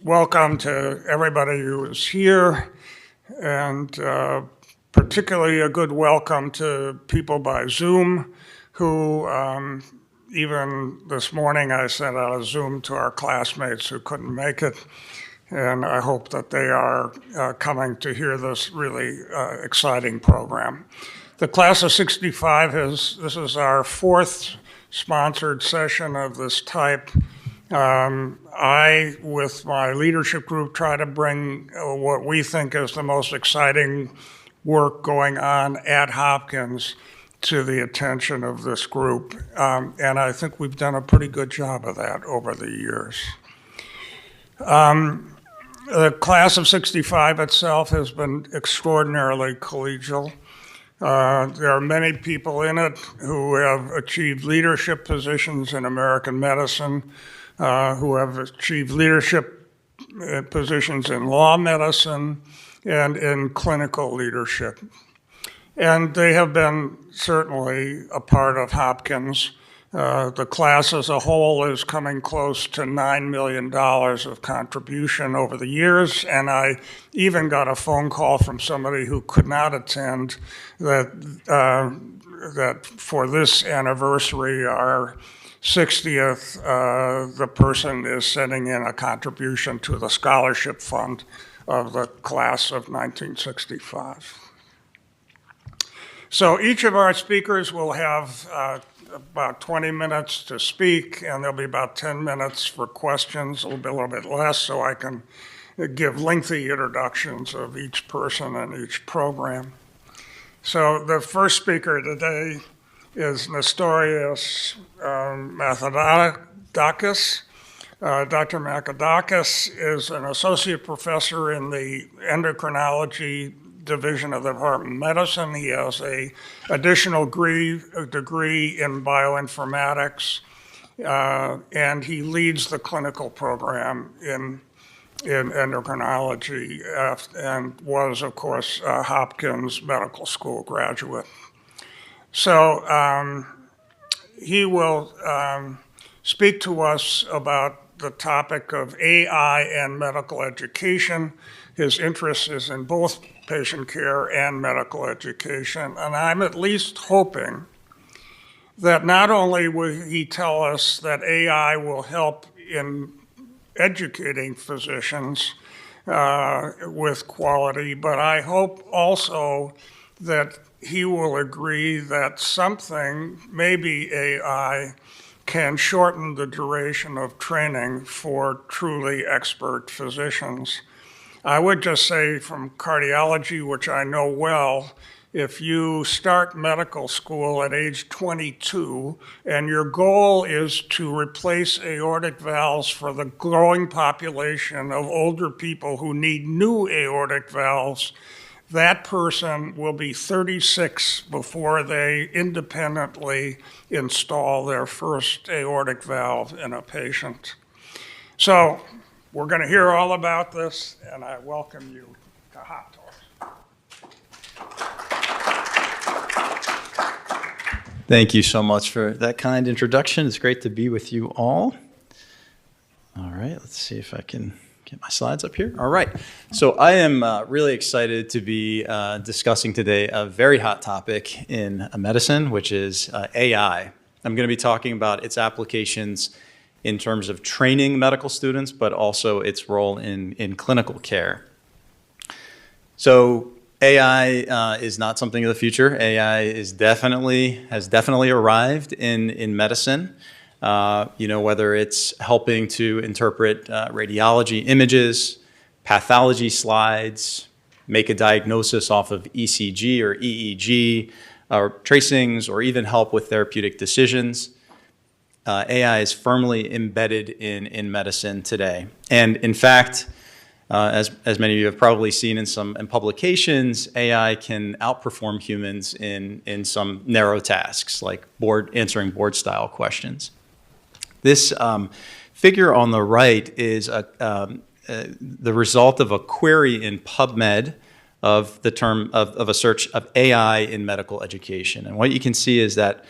Welcome to everybody who is here, and particularly a good welcome to people by Zoom who, even this morning I sent out a Zoom to our classmates who couldn't make it, and I hope that they are coming to hear this really exciting program. The class of 65 this is our fourth sponsored session of this type. I, with my leadership group, try to bring what we think is the most exciting work going on at Hopkins to the attention of this group. And I think we've done a pretty good job of that over the years. The class of 65 itself has been extraordinarily collegial. There are many people in it who have achieved leadership positions in American medicine, who have achieved leadership positions in law medicine and in clinical leadership. And they have been certainly a part of Hopkins. The class as a whole is coming close to $9 million of contribution over the years, and I even got a phone call from somebody who could not attend that for this anniversary, our 60th, the person is sending in a contribution to the scholarship fund of the class of 1965. So each of our speakers will have about 20 minutes to speak, and there'll be about 10 minutes for questions, a little bit less, so I can give lengthy introductions of each person and each program. So the first speaker today is Nestoras Mathioudakis. Dr. Mathioudakis is an associate professor in the endocrinology division of the Department of Medicine. He has an additional degree in bioinformatics, and he leads the clinical program in endocrinology and was, of course, a Hopkins Medical School graduate. So he will speak to us about the topic of AI and medical education. His interest is in both patient care and medical education, and I'm at least hoping that not only will he tell us that AI will help in educating physicians with quality, but I hope also that he will agree that something, maybe AI, can shorten the duration of training for truly expert physicians. I would just say from cardiology, which I know well, if you start medical school at age 22 and your goal is to replace aortic valves for the growing population of older people who need new aortic valves, that person will be 36 before they independently install their first aortic valve in a patient. So we're going to hear all about this, and I welcome you to Hot Talks. Thank you so much for that kind introduction. It's great to be with you all. All right, let's see if I can get my slides up here. All right, so I am really excited to be discussing today a very hot topic in medicine, which is AI. I'm going to be talking about its applications in terms of training medical students, but also its role in clinical care. So AI is not something of the future. AI has definitely arrived in medicine. Whether it's helping to interpret radiology images, pathology slides, make a diagnosis off of ECG or EEG, or tracings, or even help with therapeutic decisions. AI is firmly embedded in medicine today. And in fact, as many of you have probably seen in publications, AI can outperform humans in some narrow tasks, like answering board-style questions. This figure on the right is the result of a query in PubMed of the term of a search of AI in medical education. And what you can see is that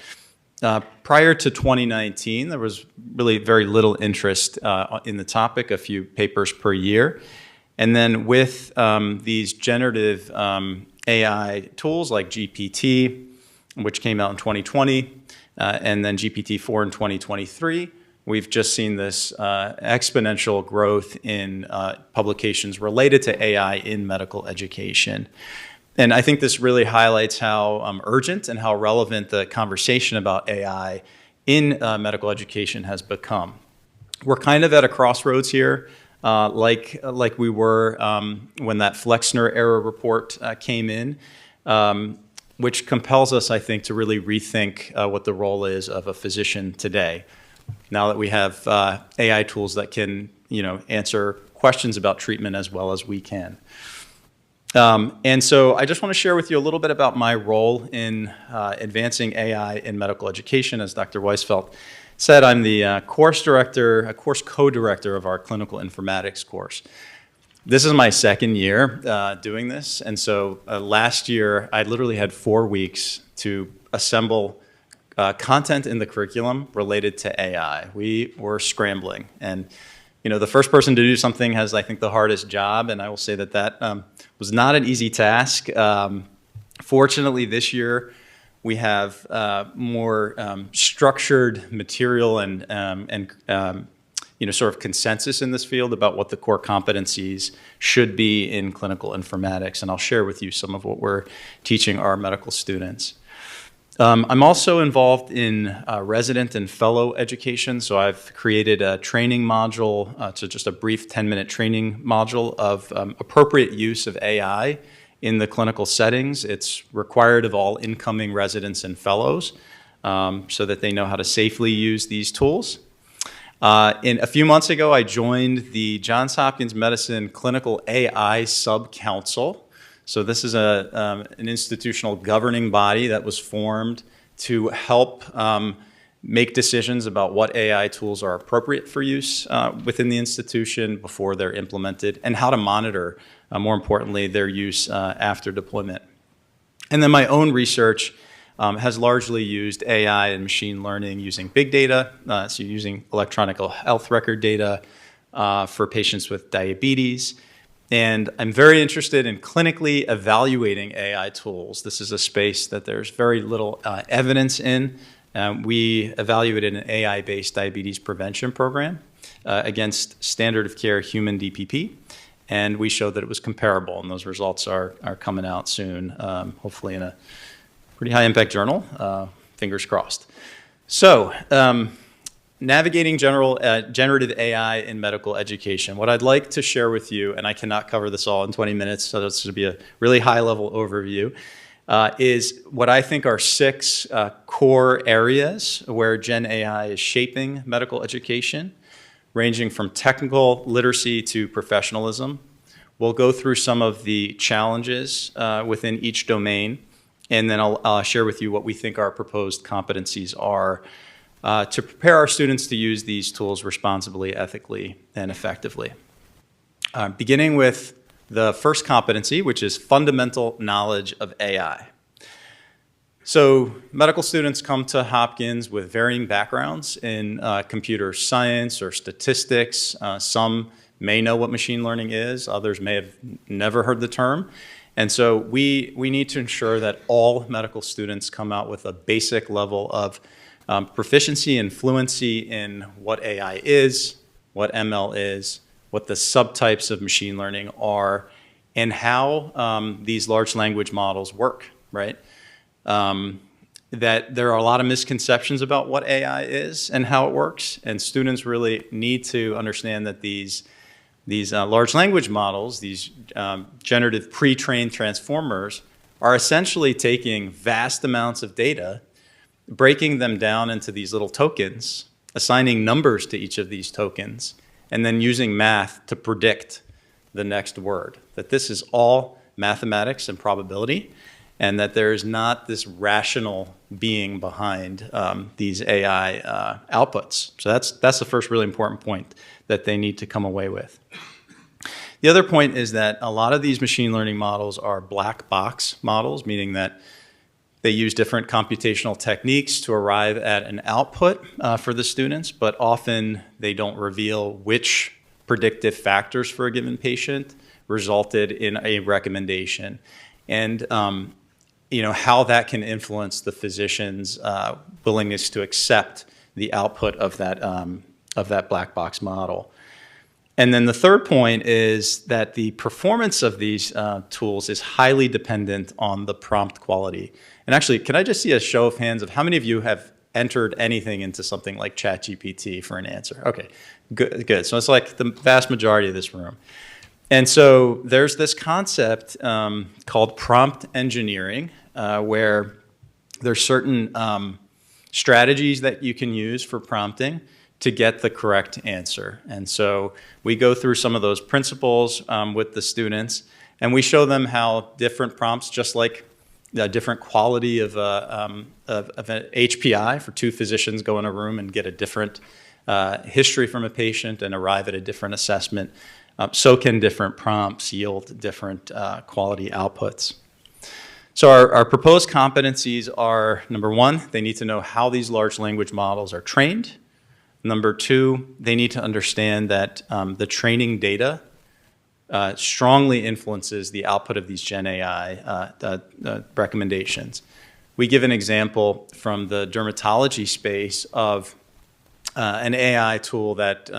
Prior to 2019, there was really very little interest in the topic, a few papers per year. And then with these generative AI tools like GPT, which came out in 2020, and then GPT-4 in 2023, we've just seen this exponential growth in publications related to AI in medical education. And I think this really highlights how urgent and how relevant the conversation about AI in medical education has become. We're kind of at a crossroads here, like we were when that Flexner era report came in, which compels us, I think, to really rethink what the role is of a physician today. Now that we have AI tools that can, answer questions about treatment as well as we can. And so I just want to share with you a little bit about my role in advancing AI in medical education. As Dr. Weisfeld said, I'm the course co-director of our clinical informatics course. This is my second year doing this, and so last year I literally had 4 weeks to assemble content in the curriculum related to AI. We were scrambling, and the first person to do something has, I think, the hardest job, and I will say that was not an easy task. Fortunately, this year we have more structured material and sort of consensus in this field about what the core competencies should be in clinical informatics, and I'll share with you some of what we're teaching our medical students. I'm also involved in resident and fellow education, so I've created a training module, so just a brief 10-minute training module of appropriate use of AI in the clinical settings. It's required of all incoming residents and fellows so that they know how to safely use these tools. A few months ago, I joined the Johns Hopkins Medicine Clinical AI Sub-Council. So this is an institutional governing body that was formed to help make decisions about what AI tools are appropriate for use within the institution before they're implemented, and how to monitor, more importantly, their use after deployment. And then my own research has largely used AI and machine learning using big data, so using electronic health record data for patients with diabetes. And I'm very interested in clinically evaluating AI tools. This is a space that there's very little evidence in. We evaluated an AI-based diabetes prevention program against standard of care human DPP, and we showed that it was comparable, and those results are coming out soon, hopefully in a pretty high impact journal, fingers crossed. So, navigating generative AI in medical education. What I'd like to share with you, and I cannot cover this all in 20 minutes, so this will be a really high-level overview, is what I think are 6 core areas where Gen AI is shaping medical education, ranging from technical literacy to professionalism. We'll go through some of the challenges within each domain, and then I'll share with you what we think our proposed competencies are to prepare our students to use these tools responsibly, ethically, and effectively. Beginning with the first competency, which is fundamental knowledge of AI. So medical students come to Hopkins with varying backgrounds in computer science or statistics. Some may know what machine learning is, others may have never heard the term. And so we need to ensure that all medical students come out with a basic level of proficiency and fluency in what AI is, what ML is, what the subtypes of machine learning are, and how these large language models work, right? That there are a lot of misconceptions about what AI is and how it works, and students really need to understand that these large language models, these generative pre-trained transformers, are essentially taking vast amounts of data, breaking them down into these little tokens, assigning numbers to each of these tokens, and then using math to predict the next word. That this is all mathematics and probability, and that there is not this rational being behind these AI outputs. So that's the first really important point that they need to come away with. The other point is that a lot of these machine learning models are black box models, meaning that They use different computational techniques to arrive at an output for the students, but often they don't reveal which predictive factors for a given patient resulted in a recommendation. And how that can influence the physician's willingness to accept the output of that black box model. And then the third point is that the performance of these tools is highly dependent on the prompt quality. And actually, can I just see a show of hands of how many of you have entered anything into something like ChatGPT for an answer? Okay, good. So it's like the vast majority of this room. And so there's this concept called prompt engineering, where there's certain strategies that you can use for prompting to get the correct answer. And so we go through some of those principles with the students, and we show them how different prompts, just like the different quality of an HPI for two physicians go in a room and get a different history from a patient and arrive at a different assessment, so can different prompts yield different quality outputs. So our proposed competencies are, number one, they need to know how these large language models are trained. Number two, they need to understand that the training data strongly influences the output of these Gen AI recommendations. We give an example from the dermatology space of an AI tool that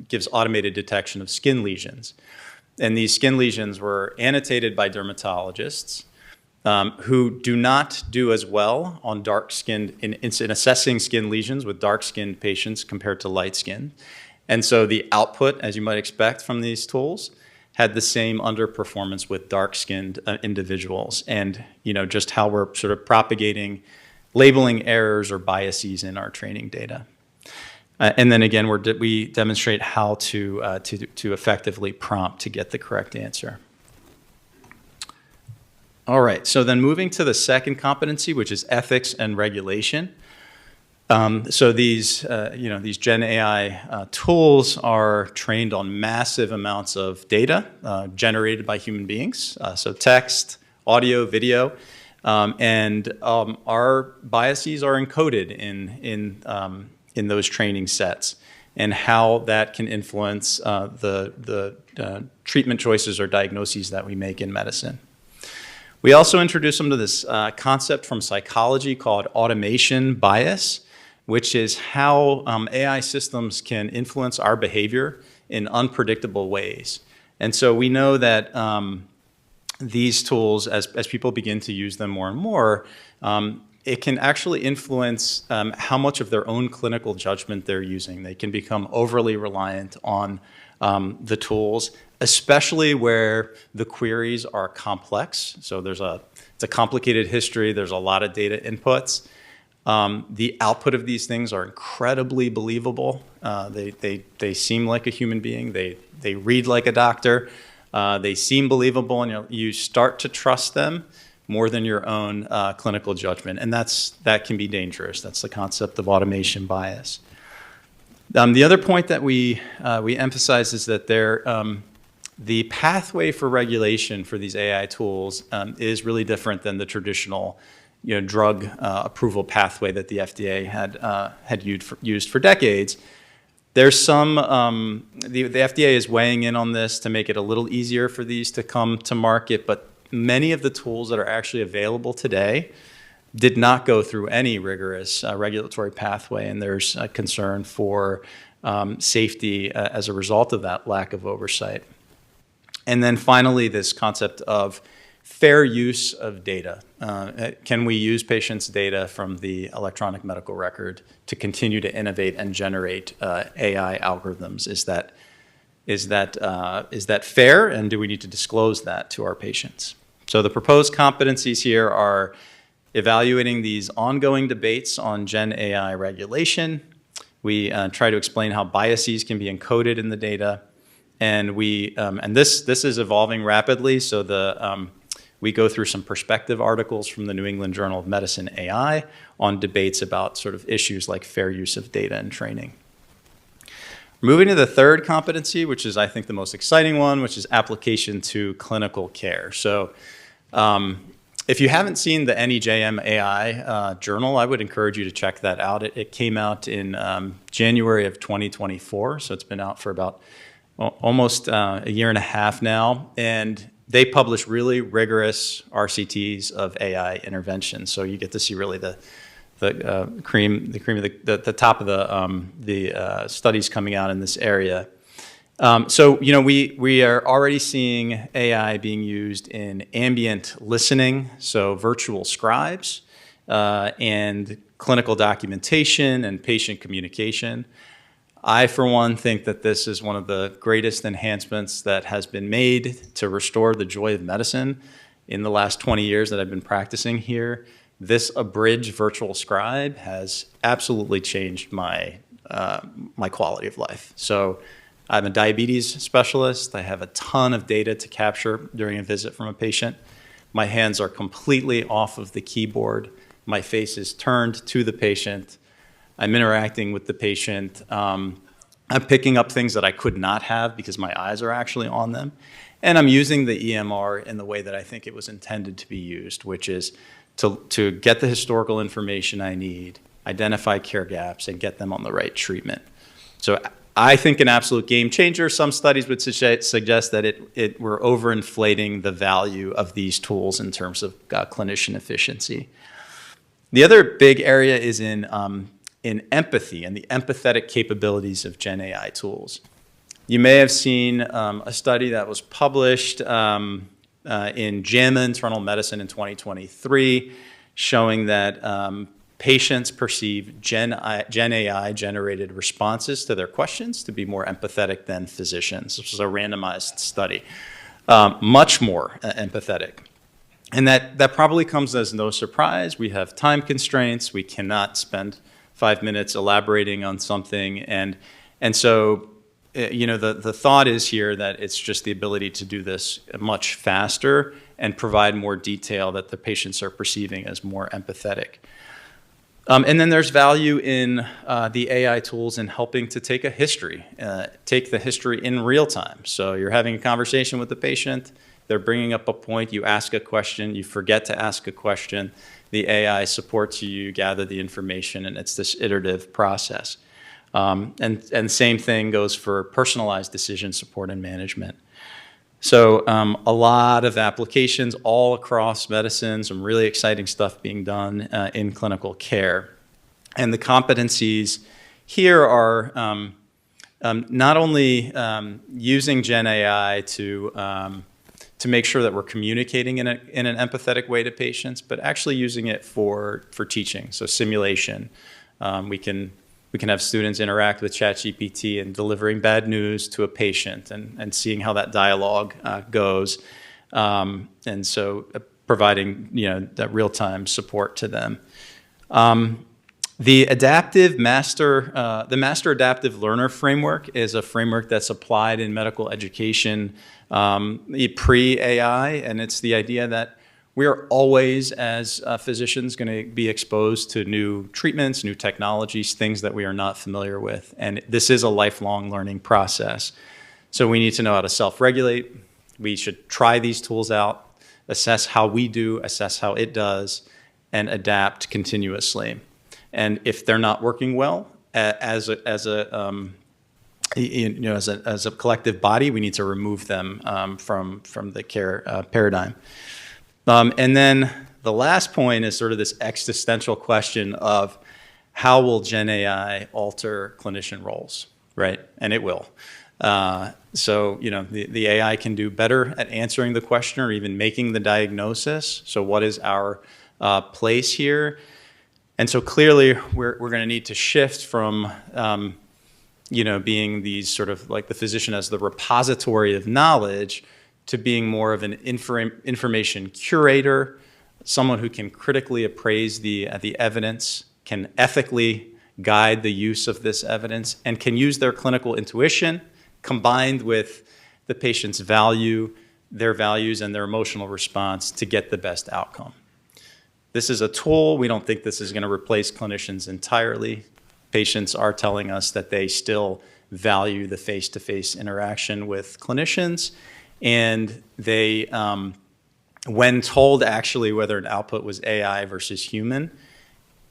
gives automated detection of skin lesions. And these skin lesions were annotated by dermatologists who do not do as well on dark-skinned, in assessing skin lesions with dark-skinned patients compared to light-skinned. And so the output, as you might expect from these tools, had the same underperformance with dark-skinned individuals, and just how we're sort of propagating labeling errors or biases in our training data. And then again, we demonstrate how to effectively prompt to get the correct answer. All right, so then moving to the second competency, which is ethics and regulation. So these Gen AI tools are trained on massive amounts of data generated by human beings, so text, audio, video, and our biases are encoded in those training sets, and how that can influence the treatment choices or diagnoses that we make in medicine. We also introduce them to this concept from psychology called automation bias, which is how AI systems can influence our behavior in unpredictable ways. And so we know that these tools, as people begin to use them more and more, it can actually influence how much of their own clinical judgment they're using. They can become overly reliant on the tools, especially where the queries are complex. So it's a complicated history. There's a lot of data inputs. The output of these things are incredibly believable. They seem like a human being. They read like a doctor. They seem believable, and you start to trust them more than your own clinical judgment, and that can be dangerous. That's the concept of automation bias. The other point that we emphasize is that the pathway for regulation for these AI tools is really different than the traditional drug approval pathway that the FDA had used for decades. There's some, the FDA is weighing in on this to make it a little easier for these to come to market, but many of the tools that are actually available today did not go through any rigorous regulatory pathway, and there's a concern for safety as a result of that lack of oversight. And then finally, this concept of fair use of data. Can we use patients' data from the electronic medical record to continue to innovate and generate AI algorithms? Is that fair, and do we need to disclose that to our patients? So the proposed competencies here are evaluating these ongoing debates on Gen AI regulation. We try to explain how biases can be encoded in the data, and this is evolving rapidly. So we go through some perspective articles from the New England Journal of Medicine AI on debates about sort of issues like fair use of data and training. Moving to the third competency, which is, I think, the most exciting one, which is application to clinical care. So If you haven't seen the NEJM AI journal, I would encourage you to check that out. It came out in January of 2024, so it's been out for about almost a year and a half now. And they publish really rigorous RCTs of AI interventions. So you get to see really the cream of the top of the studies coming out in this area. So, we are already seeing AI being used in ambient listening, so virtual scribes, and clinical documentation and patient communication. I, for one, think that this is one of the greatest enhancements that has been made to restore the joy of medicine in the last 20 years that I've been practicing here. This abridged virtual scribe has absolutely changed my quality of life. So I'm a diabetes specialist. I have a ton of data to capture during a visit from a patient. My hands are completely off of the keyboard. My face is turned to the patient. I'm interacting with the patient. I'm picking up things that I could not have because my eyes are actually on them. And I'm using the EMR in the way that I think it was intended to be used, which is to get the historical information I need, identify care gaps, and get them on the right treatment. So I think an absolute game changer. Some studies would suggest that we're overinflating the value of these tools in terms of clinician efficiency. The other big area is in empathy and the empathetic capabilities of Gen AI tools. You may have seen a study that was published in JAMA Internal Medicine in 2023 showing that patients perceive Gen AI generated responses to their questions to be more empathetic than physicians. This was a randomized study, much more empathetic. And that probably comes as no surprise. We have time constraints. We cannot spend 5 minutes elaborating on something. And so, the thought is here that it's just the ability to do this much faster and provide more detail that the patients are perceiving as more empathetic. And then there's value in the AI tools in helping to take a history, take the history in real time. So you're having a conversation with the patient, they're bringing up a point, you ask a question, you forget to ask a question, the AI supports you, you gather the information, and it's this iterative process. And same thing goes for personalized decision support and management. So a lot of applications all across medicine, some really exciting stuff being done in clinical care. And the competencies here are not only using Gen AI to make sure that we're communicating in an empathetic way to patients, but actually using it for teaching, so simulation. We can have students interact with ChatGPT and delivering bad news to a patient and seeing how that dialogue goes. And so providing that real-time support to them. The Master Adaptive Learner Framework is a framework that's applied in medical education pre-AI, and it's the idea that we are always, as physicians, going to be exposed to new treatments, new technologies, things that we are not familiar with. And this is a lifelong learning process. So we need to know how to self-regulate. We should try these tools out, assess how we do, assess how it does, and adapt continuously. And if they're not working well, as a collective body, we need to remove them from the care paradigm. And then the last point is sort of this existential question of how will Gen AI alter clinician roles, right? And it will. So, the AI can do better at answering the question or even making the diagnosis. So what is our place here? And so clearly we're going to need to shift from, being these sort of like the physician as the repository of knowledge to being more of an information curator, someone who can critically appraise the evidence, can ethically guide the use of this evidence, and can use their clinical intuition combined with the patient's value, their values, and their emotional response to get the best outcome. This is a tool. We don't think this is going to replace clinicians entirely. Patients are telling us that they still value the face-to-face interaction with clinicians, and they when told actually whether an output was AI versus human,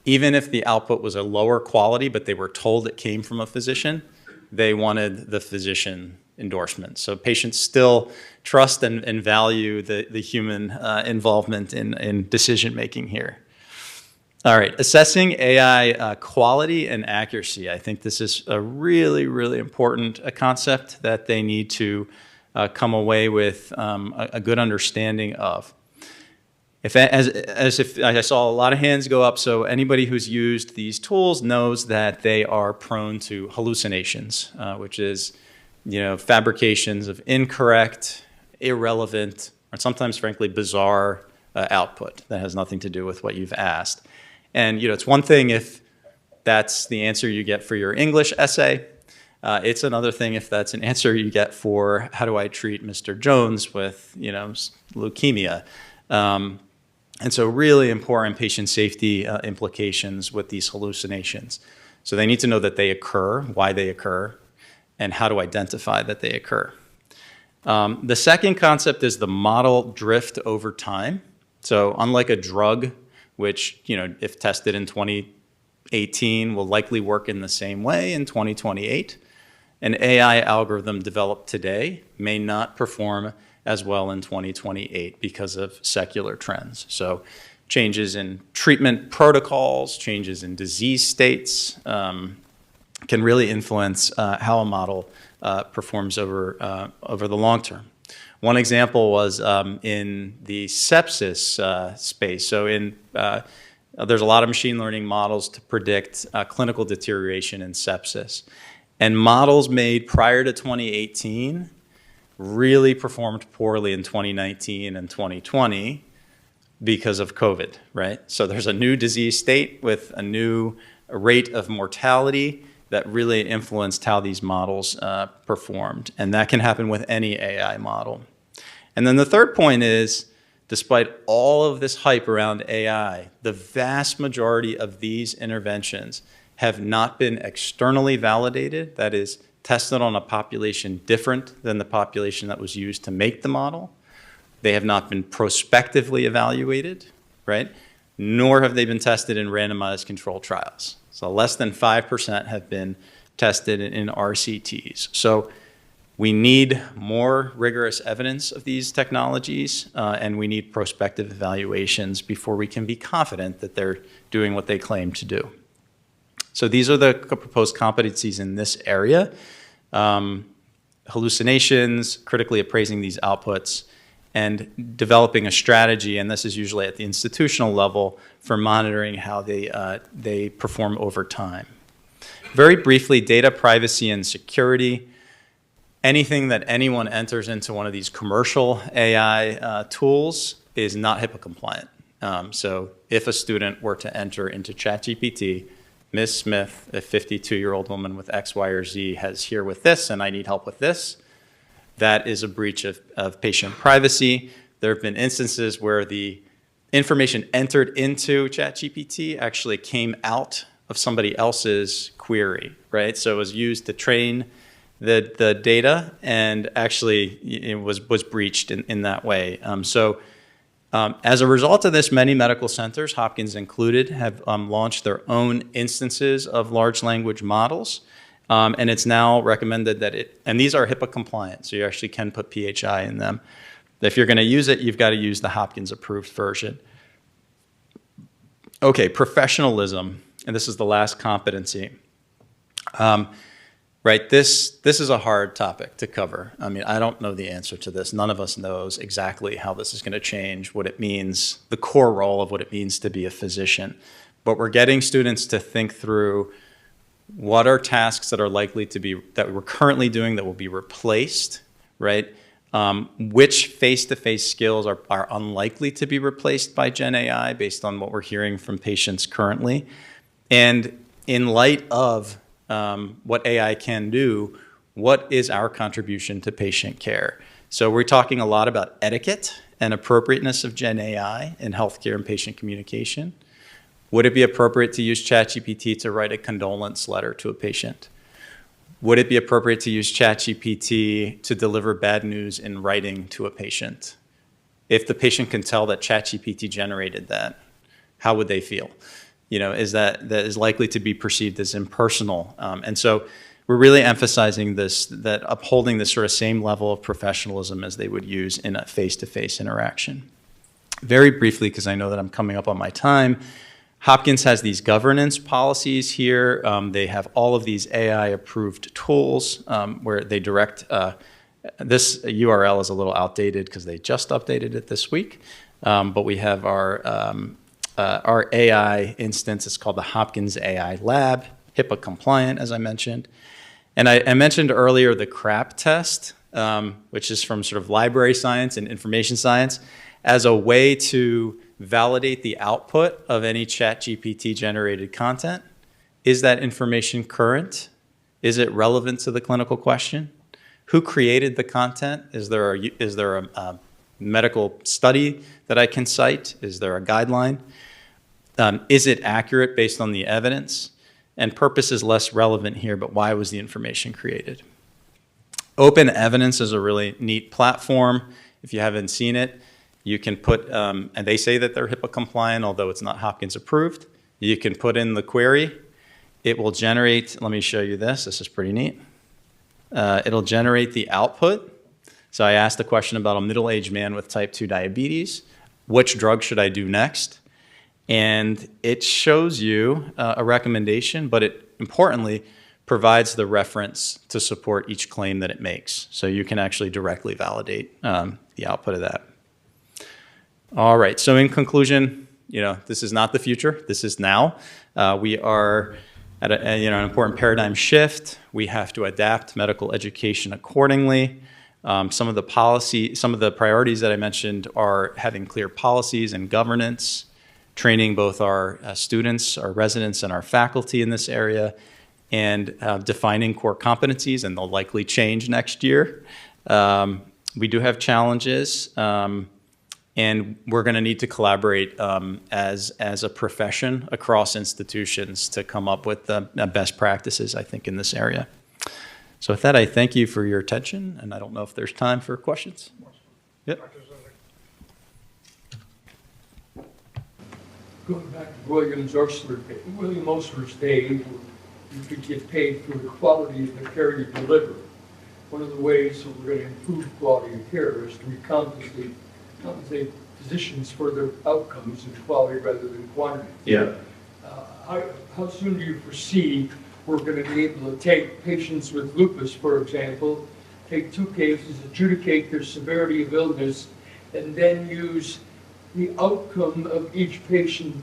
even if the output was a lower quality, but they were told it came from a physician, they wanted the physician endorsement. So patients still trust and value the human involvement in decision-making here. All right, assessing AI quality and accuracy. I think this is a really, really important concept that they need to come away with a good understanding of. If I saw a lot of hands go up, so anybody who's used these tools knows that they are prone to hallucinations, which is, fabrications of incorrect, irrelevant, or sometimes, frankly, bizarre output that has nothing to do with what you've asked. And, it's one thing if that's the answer you get for your English essay. It's another thing if that's an answer you get for how do I treat Mr. Jones with, leukemia. And so really important patient safety implications with these hallucinations. So they need to know that they occur, why they occur, and how to identify that they occur. The second concept is the model drift over time. So unlike a drug, which, if tested in 2018 will likely work in the same way in 2028, an AI algorithm developed today may not perform as well in 2028 because of secular trends. So changes in treatment protocols, changes in disease states can really influence how a model performs over the long term. One example was in the sepsis space. So there's a lot of machine learning models to predict clinical deterioration in sepsis. And models made prior to 2018 really performed poorly in 2019 and 2020 because of COVID, right? So there's a new disease state with a new rate of mortality that really influenced how these models performed. And that can happen with any AI model. And then the third point is, despite all of this hype around AI, the vast majority of these interventions have not been externally validated, that is, tested on a population different than the population that was used to make the model. They have not been prospectively evaluated, right? Nor have they been tested in randomized controlled trials. So less than 5% have been tested in RCTs. So we need more rigorous evidence of these technologies, and we need prospective evaluations before we can be confident that they're doing what they claim to do. So these are the proposed competencies in this area. Hallucinations, critically appraising these outputs, and developing a strategy, and this is usually at the institutional level, for monitoring how they perform over time. Very briefly, data privacy and security. Anything that anyone enters into one of these commercial AI tools is not HIPAA compliant. So if a student were to enter into ChatGPT, Ms. Smith, a 52-year-old woman with X, Y, or Z, has here with this, and I need help with this, that is a breach of patient privacy. There have been instances where the information entered into ChatGPT actually came out of somebody else's query, right? So it was used to train the data, and actually it was breached in that way. As a result of this, many medical centers, Hopkins included, have launched their own instances of large language models. And it's now recommended that and these are HIPAA compliant, so you actually can put PHI in them. If you're going to use it, you've got to use the Hopkins approved version. Okay, professionalism, and this is the last competency. Right, this is a hard topic to cover. I mean, I don't know the answer to this. None of us knows exactly how this is going to change, what it means, the core role of what it means to be a physician. But we're getting students to think through what are tasks that are likely to be, that we're currently doing that will be replaced, right? Which face-to-face skills are unlikely to be replaced by Gen AI based on what we're hearing from patients currently. And in light of what AI can do, what is our contribution to patient care? So we're talking a lot about etiquette and appropriateness of Gen AI in healthcare and patient communication. Would it be appropriate to use ChatGPT to write a condolence letter to a patient? Would it be appropriate to use ChatGPT to deliver bad news in writing to a patient? if the patient can tell that ChatGPT generated that, how would they feel? That is likely to be perceived as impersonal. And so we're really emphasizing that upholding this sort of same level of professionalism as they would use in a face-to-face interaction. Very briefly, because I know that I'm coming up on my time, Hopkins has these governance policies here. They have all of these AI-approved tools where they direct. This URL is a little outdated because they just updated it this week. But we have our AI instance. It's called the Hopkins AI Lab, HIPAA compliant, as I mentioned. And I mentioned earlier the CRAP test, which is from sort of library science and information science, as a way to validate the output of any ChatGPT generated content. Is that information current? Is it relevant to the clinical question? Who created the content? Is there a medical study that I can cite? Is there a guideline? Is it accurate based on the evidence? And purpose is less relevant here, but why was the information created? Open Evidence is a really neat platform. If you haven't seen it, you can put, and they say that they're HIPAA compliant, although it's not Hopkins approved. You can put in the query. It will generate, let me show you this. This is pretty neat. It'll generate the output. So I asked a question about a middle-aged man with type 2 diabetes. Which drug should I do next? And it shows you a recommendation, but it importantly provides the reference to support each claim that it makes. So you can actually directly validate the output of that. All right, so in conclusion, this is not the future, this is now. We are at an important paradigm shift. We have to adapt medical education accordingly. Some of the priorities that I mentioned are having clear policies and governance, training both our students, our residents, and our faculty in this area, and defining core competencies, and they'll likely change next year. We do have challenges, and we're going to need to collaborate as a profession across institutions to come up with the best practices, I think, in this area. So with that, I thank you for your attention, and I don't know if there's time for questions. Yep. Going back to William Osler's day, you could get paid for the quality of the care you deliver. One of the ways that we're going to improve quality of care is to compensate physicians for their outcomes and quality rather than quantity. Yeah. How soon do you foresee we're going to be able to take patients with lupus, for example, take 2 cases, adjudicate their severity of illness, and then use the outcome of each patient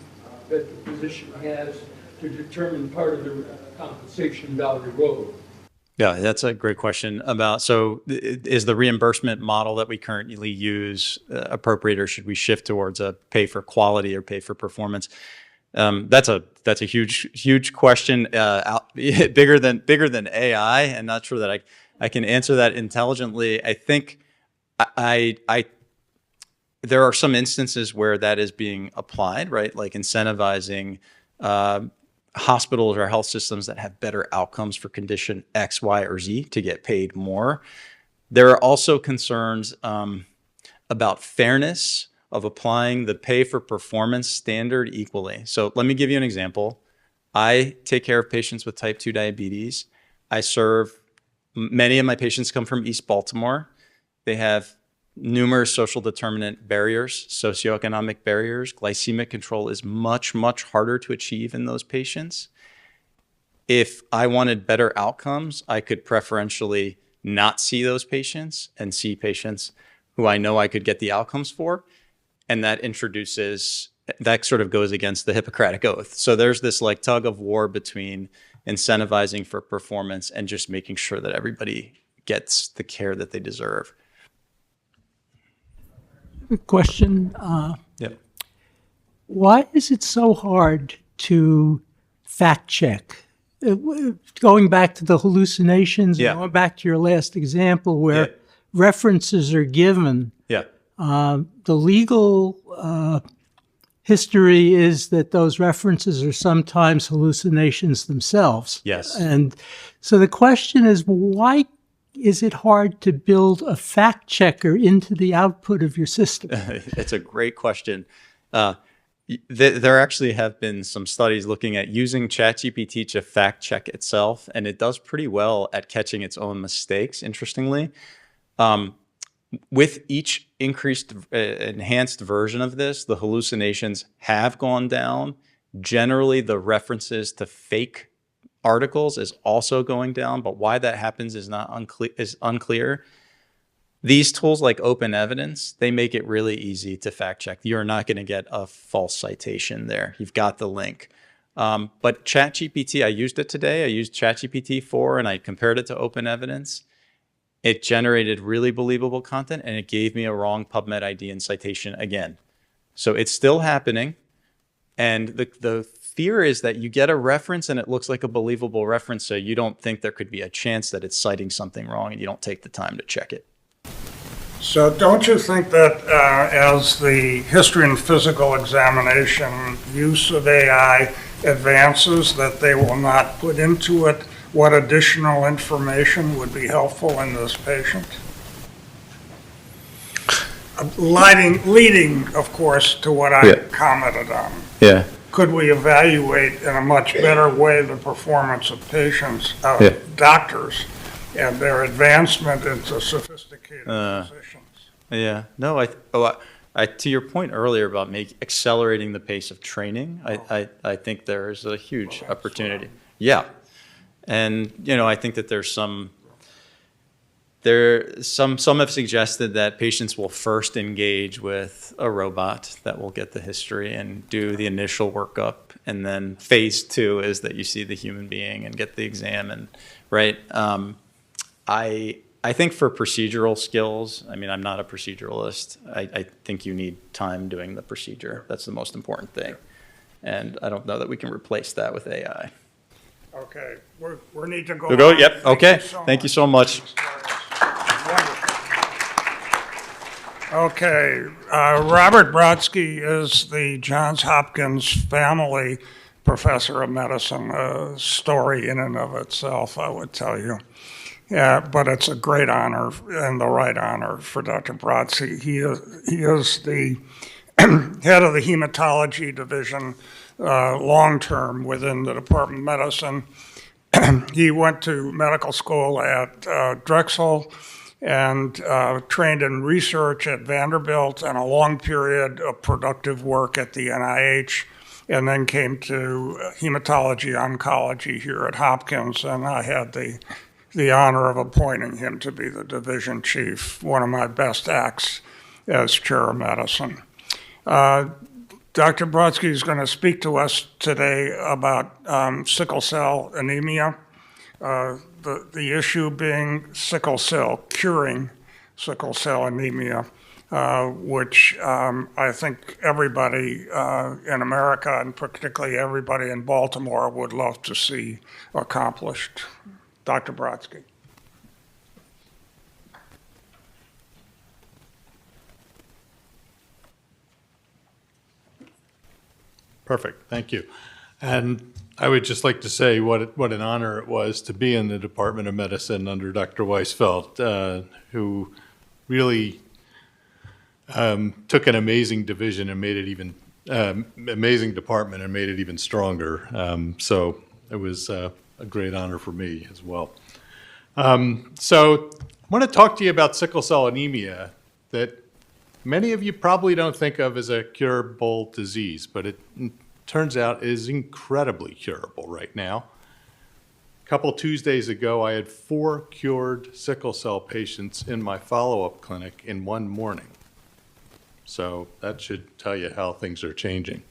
that the physician has to determine part of the compensation down the road? Yeah, that's a great question. So is the reimbursement model that we currently use appropriate, or should we shift towards a pay for quality or pay for performance? That's a huge question, bigger than AI, and not sure that I can answer that intelligently. I think there are some instances where that is being applied, right? Like incentivizing hospitals or health systems that have better outcomes for condition X, Y, or Z to get paid more. There are also concerns about fairness of applying the pay for performance standard equally. So let me give you an example. I take care of patients with type 2 diabetes. Many of my patients come from East Baltimore. They have numerous social determinant barriers, socioeconomic barriers. Glycemic control is much, much harder to achieve in those patients. If I wanted better outcomes, I could preferentially not see those patients and see patients who I know I could get the outcomes for. And that sort of goes against the Hippocratic Oath. So there's this like tug of war between incentivizing for performance and just making sure that everybody gets the care that they deserve. Question. Yep. Why is it so hard to fact check? Going back to the hallucinations, Yeah. going back to your last example where Yeah. references are given, Yeah. the legal history is that those references are sometimes hallucinations themselves. Yes. And so the question is, why is it hard to build a fact checker into the output of your system? It's a great question. There actually have been some studies looking at using ChatGPT to fact check itself, and it does pretty well at catching its own mistakes, interestingly. With each increased, enhanced version of this, the hallucinations have gone down. Generally, the references to fake articles is also going down, but why that happens is unclear. These tools like Open Evidence, they make it really easy to fact check. You're not going to get a false citation there. You've got the link. But ChatGPT, I used it today. I used ChatGPT 4 and I compared it to Open Evidence. It generated really believable content and it gave me a wrong PubMed ID and citation again. So it's still happening. And the fear is that you get a reference and it looks like a believable reference, so you don't think there could be a chance that it's citing something wrong and you don't take the time to check it. So don't you think that as the history and physical examination use of AI advances, that they will not put into it what additional information would be helpful in this patient? Leading, of course, to what I commented on. Yeah. Could we evaluate in a much better way the performance of patients, doctors, and their advancement into sophisticated physicians? Yeah. No, to your point earlier about accelerating the pace of training, I think there is a huge opportunity. Yeah. And, I think that some have suggested that patients will first engage with a robot that will get the history and do the initial workup. And then phase 2 is that you see the human being and get the exam. And right. I think for procedural skills, I'm not a proceduralist. I think you need time doing the procedure. That's the most important thing. And I don't know that we can replace that with AI. Okay, we need to go. We'll go. Yep. Okay. Thank you so much. Okay, Robert Brodsky is the Johns Hopkins family professor of medicine. A story in and of itself, I would tell you. Yeah, but it's a great honor and the right honor for Dr. Brodsky. He is the head of the Hematology division long-term within the Department of Medicine. He went to medical school at Drexel and trained in research at Vanderbilt and a long period of productive work at the NIH, and then came to hematology oncology here at Hopkins, and I had the honor of appointing him to be the division chief, one of my best acts as chair of medicine. Dr. Brodsky is going to speak to us today about sickle cell anemia, the issue being sickle cell, curing sickle cell anemia, which I think everybody in America, and particularly everybody in Baltimore, would love to see accomplished. Dr. Brodsky. Perfect, thank you. And I would just like to say what an honor it was to be in the Department of Medicine under Dr. Weisfeld, who really took an amazing division and made it even, amazing department and made it even stronger. So it was a great honor for me as well. So I want to talk to you about sickle cell anemia that many of you probably don't think of as a curable disease, but it turns out is incredibly curable right now. A couple Tuesdays ago, I had 4 cured sickle cell patients in my follow-up clinic in one morning. So that should tell you how things are changing.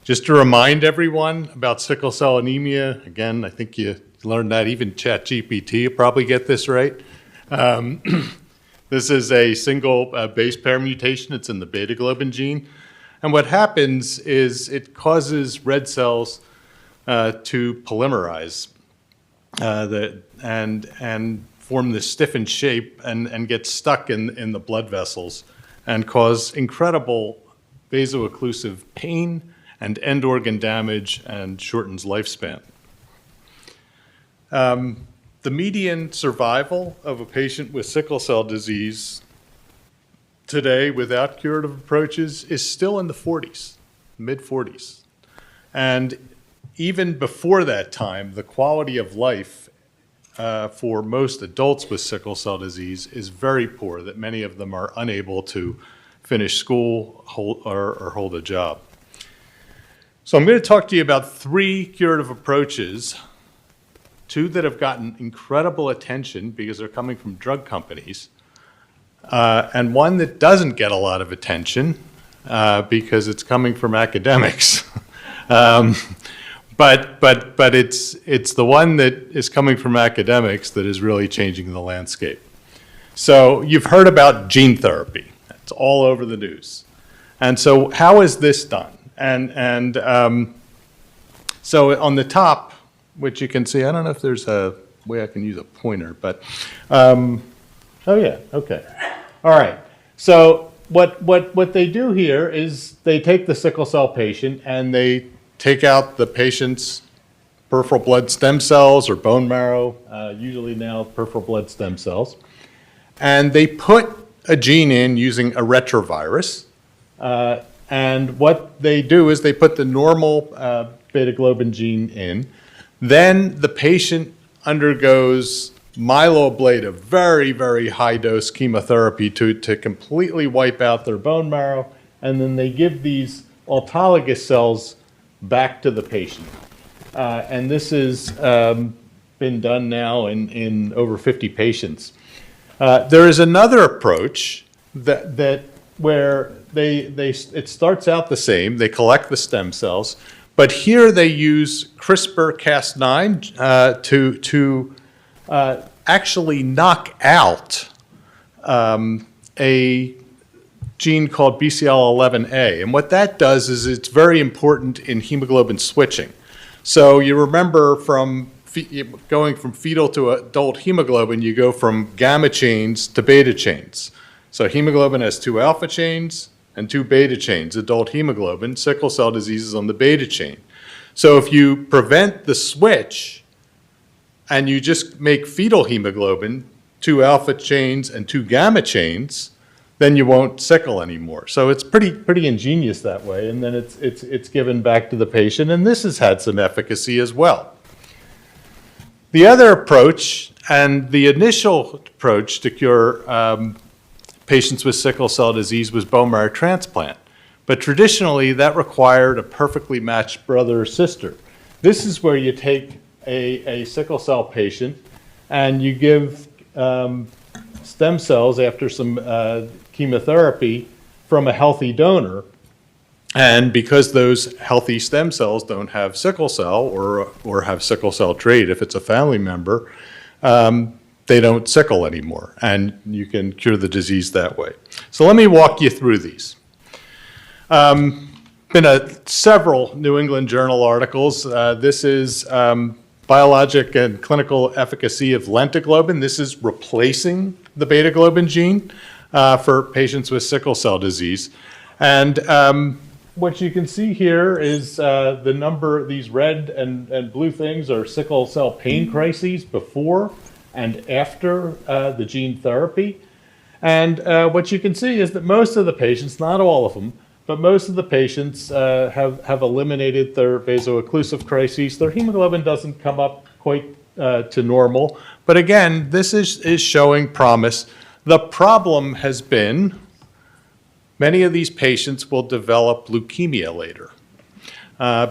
Just to remind everyone about sickle cell anemia, again, I think you learned that even ChatGPT will probably get this right. This is a single base pair mutation. It's in the beta globin gene. And what happens is it causes red cells to polymerize and form this stiffened shape and get stuck in the blood vessels and cause incredible vaso-occlusive pain and end organ damage and shortens lifespan. The median survival of a patient with sickle cell disease today without curative approaches is still in the 40s, mid-40s. And even before that time, the quality of life for most adults with sickle cell disease is very poor, that many of them are unable to finish school or hold a job. So I'm going to talk to you about 3 curative approaches, 2 that have gotten incredible attention because they're coming from drug companies, and 1 that doesn't get a lot of attention because it's coming from academics. But it's the one that is coming from academics that is really changing the landscape. So you've heard about gene therapy. It's all over the news. And so how is this done? And so on the top, which you can see, I don't know if there's a way I can use a pointer, but, oh yeah, okay. All right, so what they do here is they take the sickle cell patient and they take out the patient's peripheral blood stem cells or bone marrow, usually now peripheral blood stem cells, and they put a gene in using a retrovirus. And what they do is they put the normal beta globin gene in. Then the patient undergoes myeloablative, very, very high dose chemotherapy to completely wipe out their bone marrow. And then they give these autologous cells back to the patient. And this has been done now in over 50 patients. There is another approach that where it starts out the same. They collect the stem cells, but here they use CRISPR-Cas9 to actually knock out a gene called BCL11A. And what that does is it's very important in hemoglobin switching. So you remember from going from fetal to adult hemoglobin, you go from gamma chains to beta chains. So hemoglobin has 2 alpha chains and 2 beta chains. Adult hemoglobin, sickle cell disease is on the beta chain. So if you prevent the switch and you just make fetal hemoglobin 2 alpha chains and 2 gamma chains, then you won't sickle anymore. So it's pretty ingenious that way, and then it's given back to the patient, and this has had some efficacy as well. The other approach, and the initial approach to cure patients with sickle cell disease, was bone marrow transplant. But traditionally, that required a perfectly matched brother or sister. This is where you take a sickle cell patient and you give stem cells after some chemotherapy from a healthy donor. And because those healthy stem cells don't have sickle cell or have sickle cell trait, if it's a family member, they don't sickle anymore, and you can cure the disease that way. So let me walk you through these. Been several New England Journal articles. This is biologic and clinical efficacy of lentoglobin. This is replacing the beta globin gene for patients with sickle cell disease. And what you can see here is the number, these red and blue things are sickle cell pain crises before and after the gene therapy. And what you can see is that most of the patients, not all of them, but most of the patients have eliminated their vaso-occlusive crises. Their hemoglobin doesn't come up quite to normal. But again, this is showing promise. The problem has been many of these patients will develop leukemia later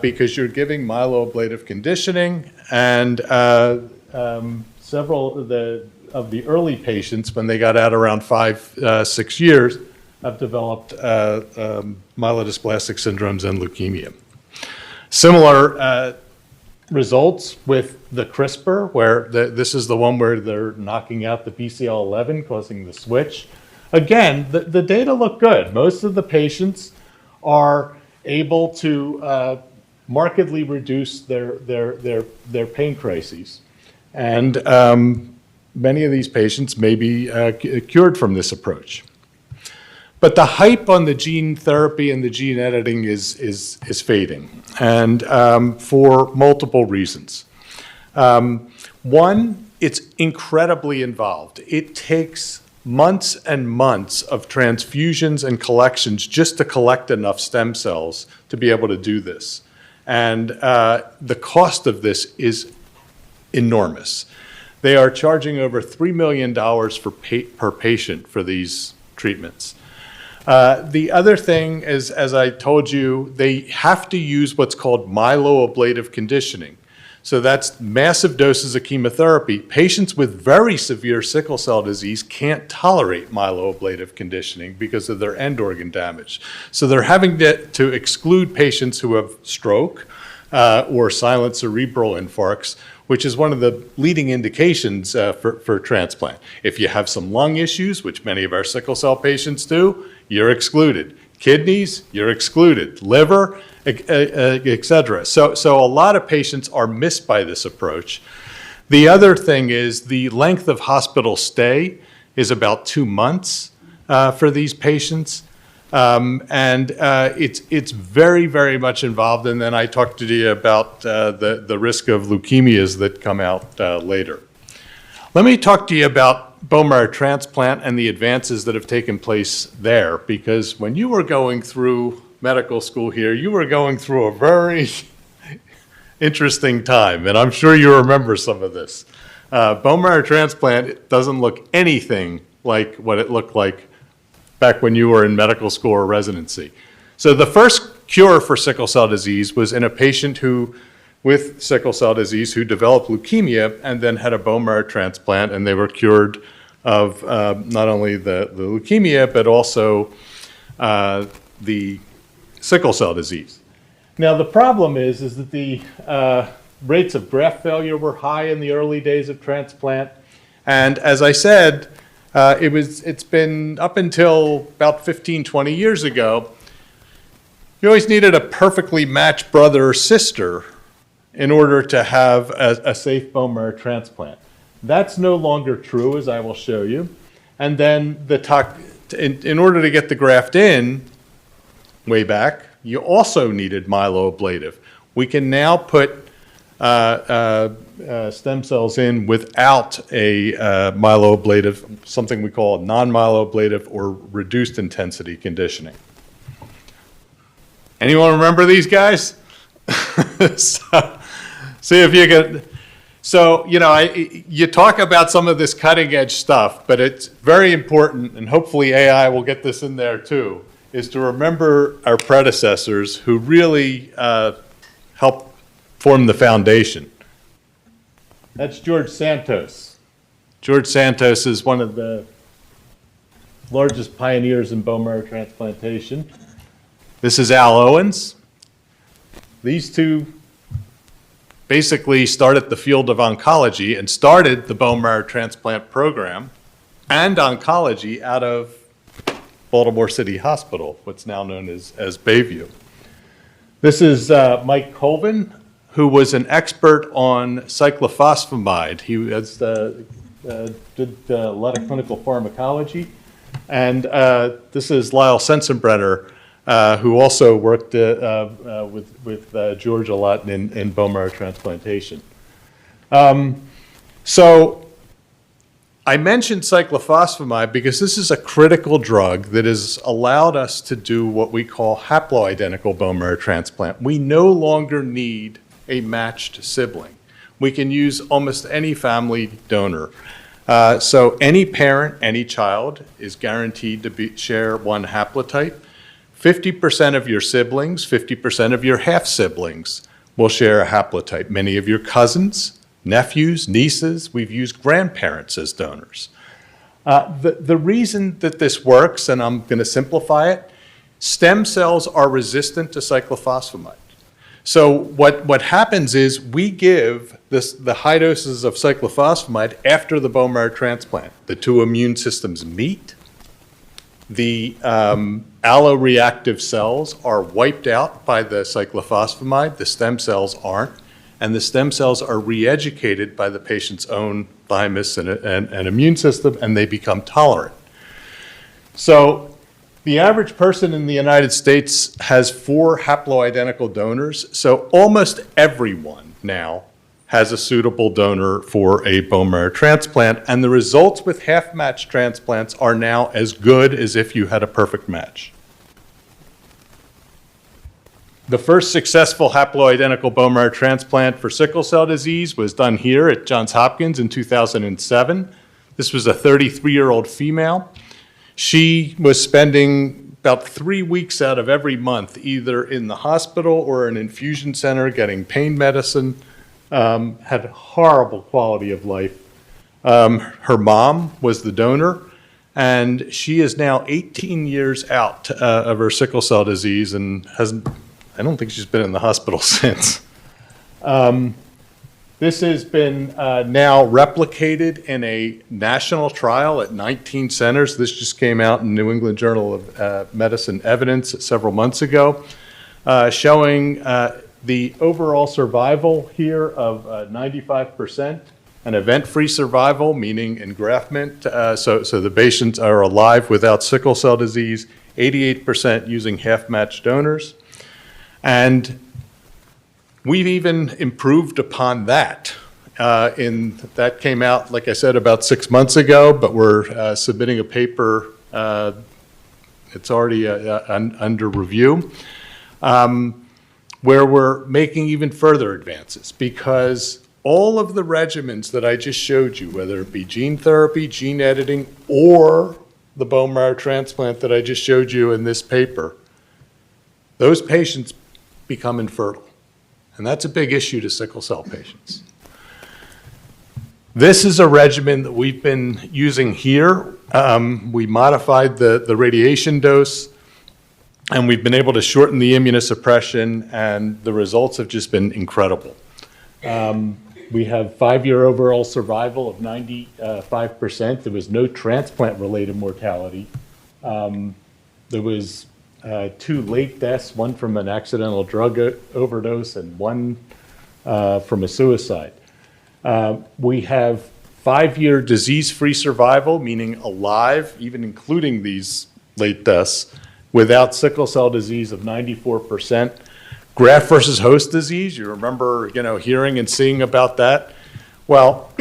because you're giving myeloablative conditioning, and several of the early patients, when they got out around 5-6 years, have developed myelodysplastic syndromes and leukemia. Similar results with the CRISPR, where this is the one where they're knocking out the BCL11, causing the switch. Again, the data look good. Most of the patients are able to markedly reduce their pain crises. And many of these patients may be cured from this approach. But the hype on the gene therapy and the gene editing is fading, and for multiple reasons. One it's incredibly involved. It takes months and months of transfusions and collections just to collect enough stem cells to be able to do this. And the cost of this is enormous. They are charging over $3 million per patient for these treatments. The other thing is, as I told you, they have to use what's called myeloablative conditioning. So that's massive doses of chemotherapy. Patients with very severe sickle cell disease can't tolerate myeloablative conditioning because of their end organ damage. So they're having to exclude patients who have stroke or silent cerebral infarcts, which is one of the leading indications for transplant. If you have some lung issues, which many of our sickle cell patients do, you're excluded. Kidneys, you're excluded. Liver, et cetera. So a lot of patients are missed by this approach. The other thing is the length of hospital stay is about 2 months for these patients. It's very, very much involved. And then I talked to you about the risk of leukemias that come out later. Let me talk to you about bone marrow transplant and the advances that have taken place there, because when you were going through medical school here, you were going through a very interesting time, and I'm sure you remember some of this. Bone marrow transplant doesn't look anything like what it looked like back when you were in medical school or residency. So the first cure for sickle cell disease was in a patient with sickle cell disease who developed leukemia and then had a bone marrow transplant, and they were cured of not only the leukemia, but also the sickle cell disease. Now, the problem is that the rates of graft failure were high in the early days of transplant. And as I said, it's been up until about 15, 20 years ago, you always needed a perfectly matched brother or sister in order to have a safe bone marrow transplant. That's no longer true, as I will show you. And then in order to get the graft in, way back, you also needed myeloablative. We can now put stem cells in without a myeloablative, something we call non-myeloablative or reduced intensity conditioning. Anyone remember these guys? See if you can. So, you talk about some of this cutting edge stuff, but it's very important, and hopefully AI will get this in there too, is to remember our predecessors who really helped form the foundation. That's George Santos. George Santos is one of the largest pioneers in bone marrow transplantation. This is Al Owens. These two basically started the field of oncology and started the bone marrow transplant program and oncology out of Baltimore City Hospital, what's now known as Bayview. This is Mike Colvin, who was an expert on cyclophosphamide. He did a lot of clinical pharmacology. And this is Lyle Sensenbrenner, who also worked with George a lot in bone marrow transplantation. So I mentioned cyclophosphamide because this is a critical drug that has allowed us to do what we call haploidentical bone marrow transplant. We no longer need a matched sibling. We can use almost any family donor. So any parent, any child is guaranteed to share one haplotype. 50% of your siblings, 50% of your half-siblings will share a haplotype. Many of your cousins, nephews, nieces, we've used grandparents as donors. The reason that this works, and I'm going to simplify it, stem cells are resistant to cyclophosphamide. So what happens is we give the high doses of cyclophosphamide after the bone marrow transplant. The two immune systems meet. The alloreactive cells are wiped out by the cyclophosphamide. The stem cells aren't. And the stem cells are re-educated by the patient's own thymus and immune system, and they become tolerant. So the average person in the United States has 4 haploidentical donors. So almost everyone now has a suitable donor for a bone marrow transplant, and the results with half-match transplants are now as good as if you had a perfect match. The first successful haploidentical bone marrow transplant for sickle cell disease was done here at Johns Hopkins in 2007. This was a 33-year-old female. She was spending about 3 weeks out of every month either in the hospital or an infusion center getting pain medicine, had horrible quality of life. Her mom was the donor, and she is now 18 years out of her sickle cell disease and hasn't, I don't think she's been in the hospital since. This has been now replicated in a national trial at 19 centers. This just came out in New England Journal of Medicine Evidence several months ago, showing the overall survival here of 95%, an event-free survival, meaning engraftment, so the patients are alive without sickle cell disease, 88% using half-match donors. And we've even improved upon that. That came out, like I said, about 6 months ago, but we're submitting a paper. It's already under review, where we're making even further advances, because all of the regimens that I just showed you, whether it be gene therapy, gene editing, or the bone marrow transplant that I just showed you in this paper, those patients become infertile. And that's a big issue to sickle cell patients. This is a regimen that we've been using here. We modified the radiation dose, and we've been able to shorten the immunosuppression, and the results have just been incredible. We have 5-year overall survival of 95%. There was no transplant-related mortality. There was 2 late deaths, one from an accidental drug overdose and one from a suicide. We have 5-year disease-free survival, meaning alive, even including these late deaths, without sickle cell disease of 94%. Graft versus host disease, you remember, hearing and seeing about that. Well,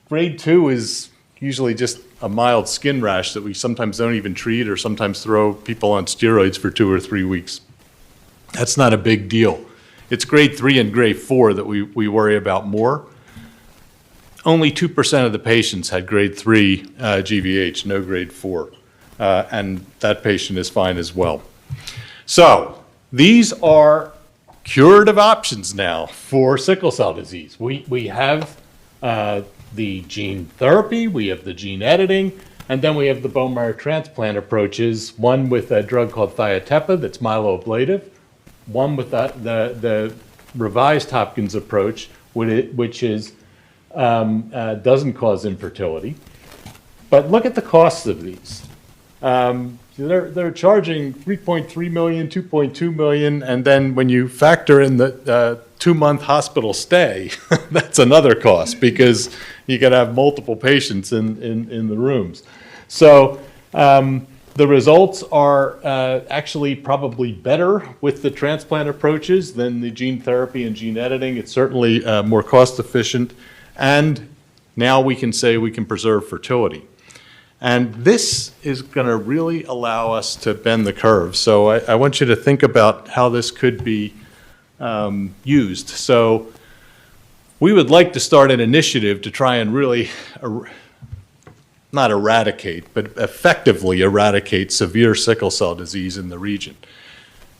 grade 2 is usually just a mild skin rash that we sometimes don't even treat, or sometimes throw people on steroids for 2 or 3 weeks. That's not a big deal. It's grade 3 and grade 4 that we worry about more. Only 2% of the patients had grade 3 GVH, no grade 4. And that patient is fine as well. So these are curative options now for sickle cell disease. We have the gene therapy, we have the gene editing, and then we have the bone marrow transplant approaches, one with a drug called Thiotepa that's myeloablative, one with the revised Hopkins approach, which is doesn't cause infertility. But look at the costs of these. They're charging $3.3 million, $2.2 million, and then when you factor in the 2-month hospital stay, that's another cost, because you got to have multiple patients in the rooms. So the results are actually probably better with the transplant approaches than the gene therapy and gene editing. It's certainly more cost efficient, and now we can say we can preserve fertility. And this is going to really allow us to bend the curve. So I want you to think about how this could be used. So we would like to start an initiative to try and really, not eradicate, but effectively eradicate severe sickle cell disease in the region.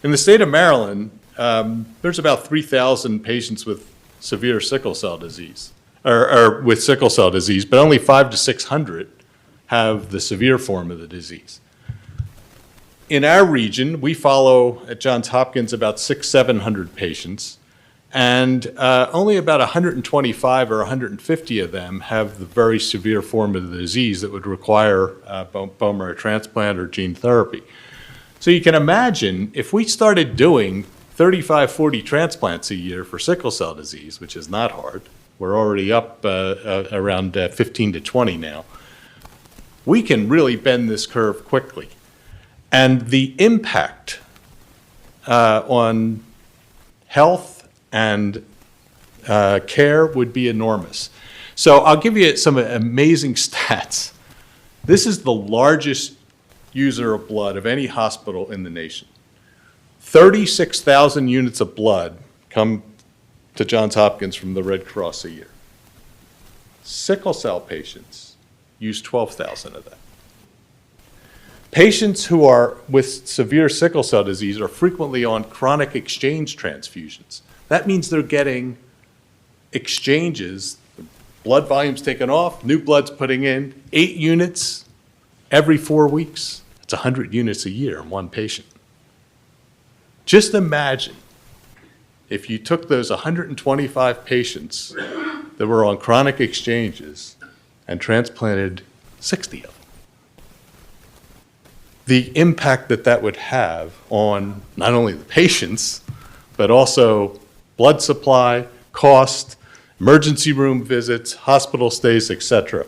In the state of Maryland, there's about 3,000 patients with severe sickle cell disease, or with sickle cell disease, but only 500 to 600 have the severe form of the disease. In our region, we follow at Johns Hopkins about 600-700 patients, and only about 125 or 150 of them have the very severe form of the disease that would require bone marrow transplant or gene therapy. So you can imagine if we started doing 35, 40 transplants a year for sickle cell disease, which is not hard, we're already up around 15 to 20 now, we can really bend this curve quickly. And the impact on health and care would be enormous. So I'll give you some amazing stats. This is the largest user of blood of any hospital in the nation. 36,000 units of blood come to Johns Hopkins from the Red Cross a year. Sickle cell patients use 12,000 of that. Patients who are with severe sickle cell disease are frequently on chronic exchange transfusions. That means they're getting exchanges, blood volumes taken off, new blood's putting in, 8 units every 4 weeks. It's 100 units a year in one patient. Just imagine if you took those 125 patients that were on chronic exchanges and transplanted 60 of them. The impact that that would have on not only the patients, but also blood supply, cost, emergency room visits, hospital stays, et cetera.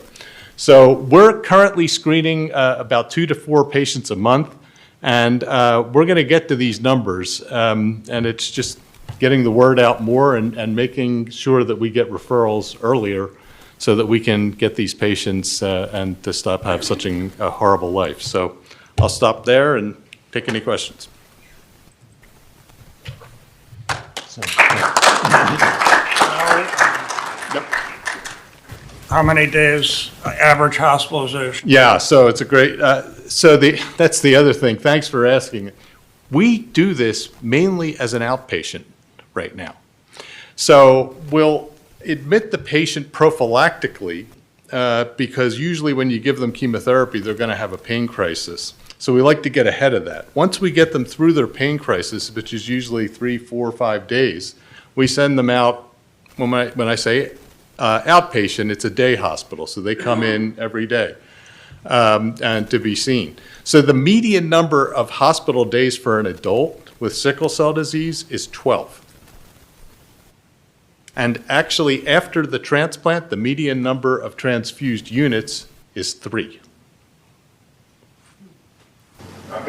So we're currently screening about 2 to 4 patients a month, and we're going to get to these numbers, and it's just getting the word out more and making sure that we get referrals earlier so that we can get these patients and to stop have such a horrible life. So I'll stop there and take any questions. How many days average hospitalization? Yeah, so it's a great, that's the other thing. Thanks for asking. We do this mainly as an outpatient right now. So we'll admit the patient prophylactically because usually when you give them chemotherapy, they're going to have a pain crisis. So we like to get ahead of that. Once we get them through their pain crisis, which is usually 3, 4, 5 days, we send them out. When I say outpatient, it's a day hospital, so they come in every day and to be seen. So the median number of hospital days for an adult with sickle cell disease is 12. And actually, after the transplant, the median number of transfused units is 3. I'd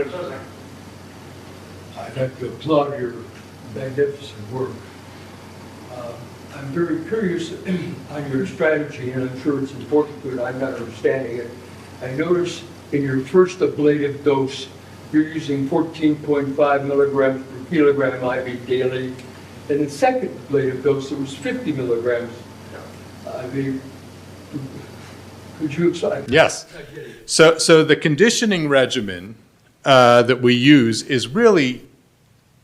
like to applaud your magnificent work. I'm very curious on your strategy, and I'm sure it's important, but I'm not understanding it. I noticed in your first ablative dose, you're using 14.5 milligrams per kilogram IV daily. And in the second ablative dose, it was 50 milligrams. Could you explain? Yes. So the conditioning regimen that we use is really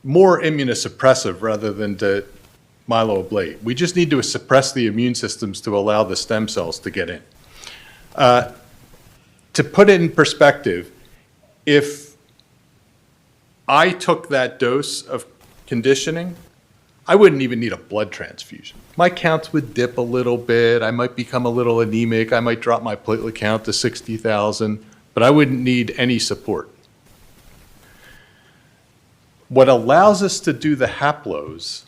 more immunosuppressive rather than to myeloablate. We just need to suppress the immune systems to allow the stem cells to get in. To put it in perspective, if I took that dose of conditioning, I wouldn't even need a blood transfusion. My counts would dip a little bit. I might become a little anemic. I might drop my platelet count to 60,000, but I wouldn't need any support. What allows us to do the haplos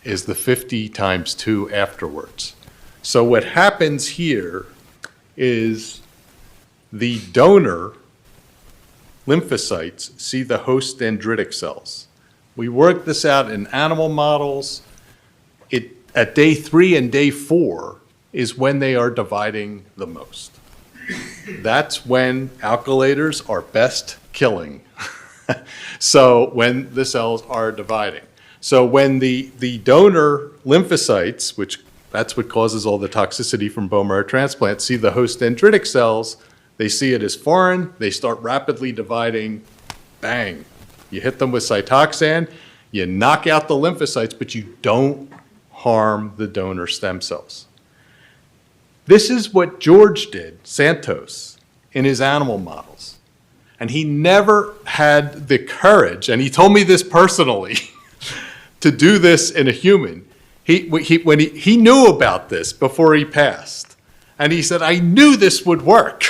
is the 50 times 2 afterwards. So what happens here is the donor lymphocytes see the host dendritic cells. We worked this out in animal models. At day 3 and day 4 is when they are dividing the most. That's when alkylators are best killing. So when the cells are dividing. So when the donor lymphocytes, which that's what causes all the toxicity from bone marrow transplant, see the host dendritic cells, they see it as foreign, they start rapidly dividing, bang. You hit them with Cytoxan, you knock out the lymphocytes, but you don't harm the donor stem cells. This is what George did, Santos, in his animal models. And he never had the courage, and he told me this personally, to do this in a human. He knew about this before he passed. And he said, I knew this would work.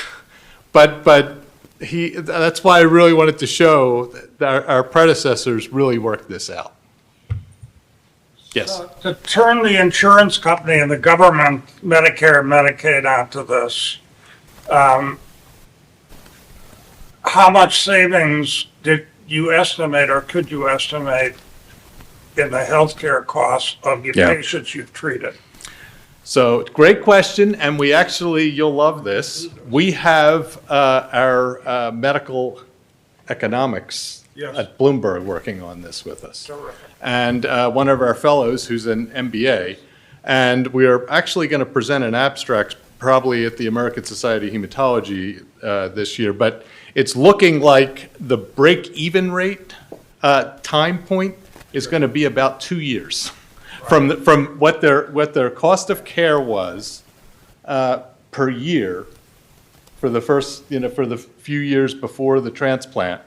But that's why I really wanted to show that our predecessors really worked this out. Yes. To turn the insurance company and the government, Medicare and Medicaid, onto this, how much savings did you estimate or could you estimate in the healthcare costs of the Yeah. patients you've treated? So, great question, and we actually, you'll love this. We have our medical economics Yes. at Bloomberg working on this with us. Terrific. And one of our fellows, who's an MBA, and we are actually going to present an abstract probably at the American Society of Hematology this year, but it's looking like the break-even rate time point is going to be about 2 years from what their cost of care was per year for the first, for the few years before the transplant.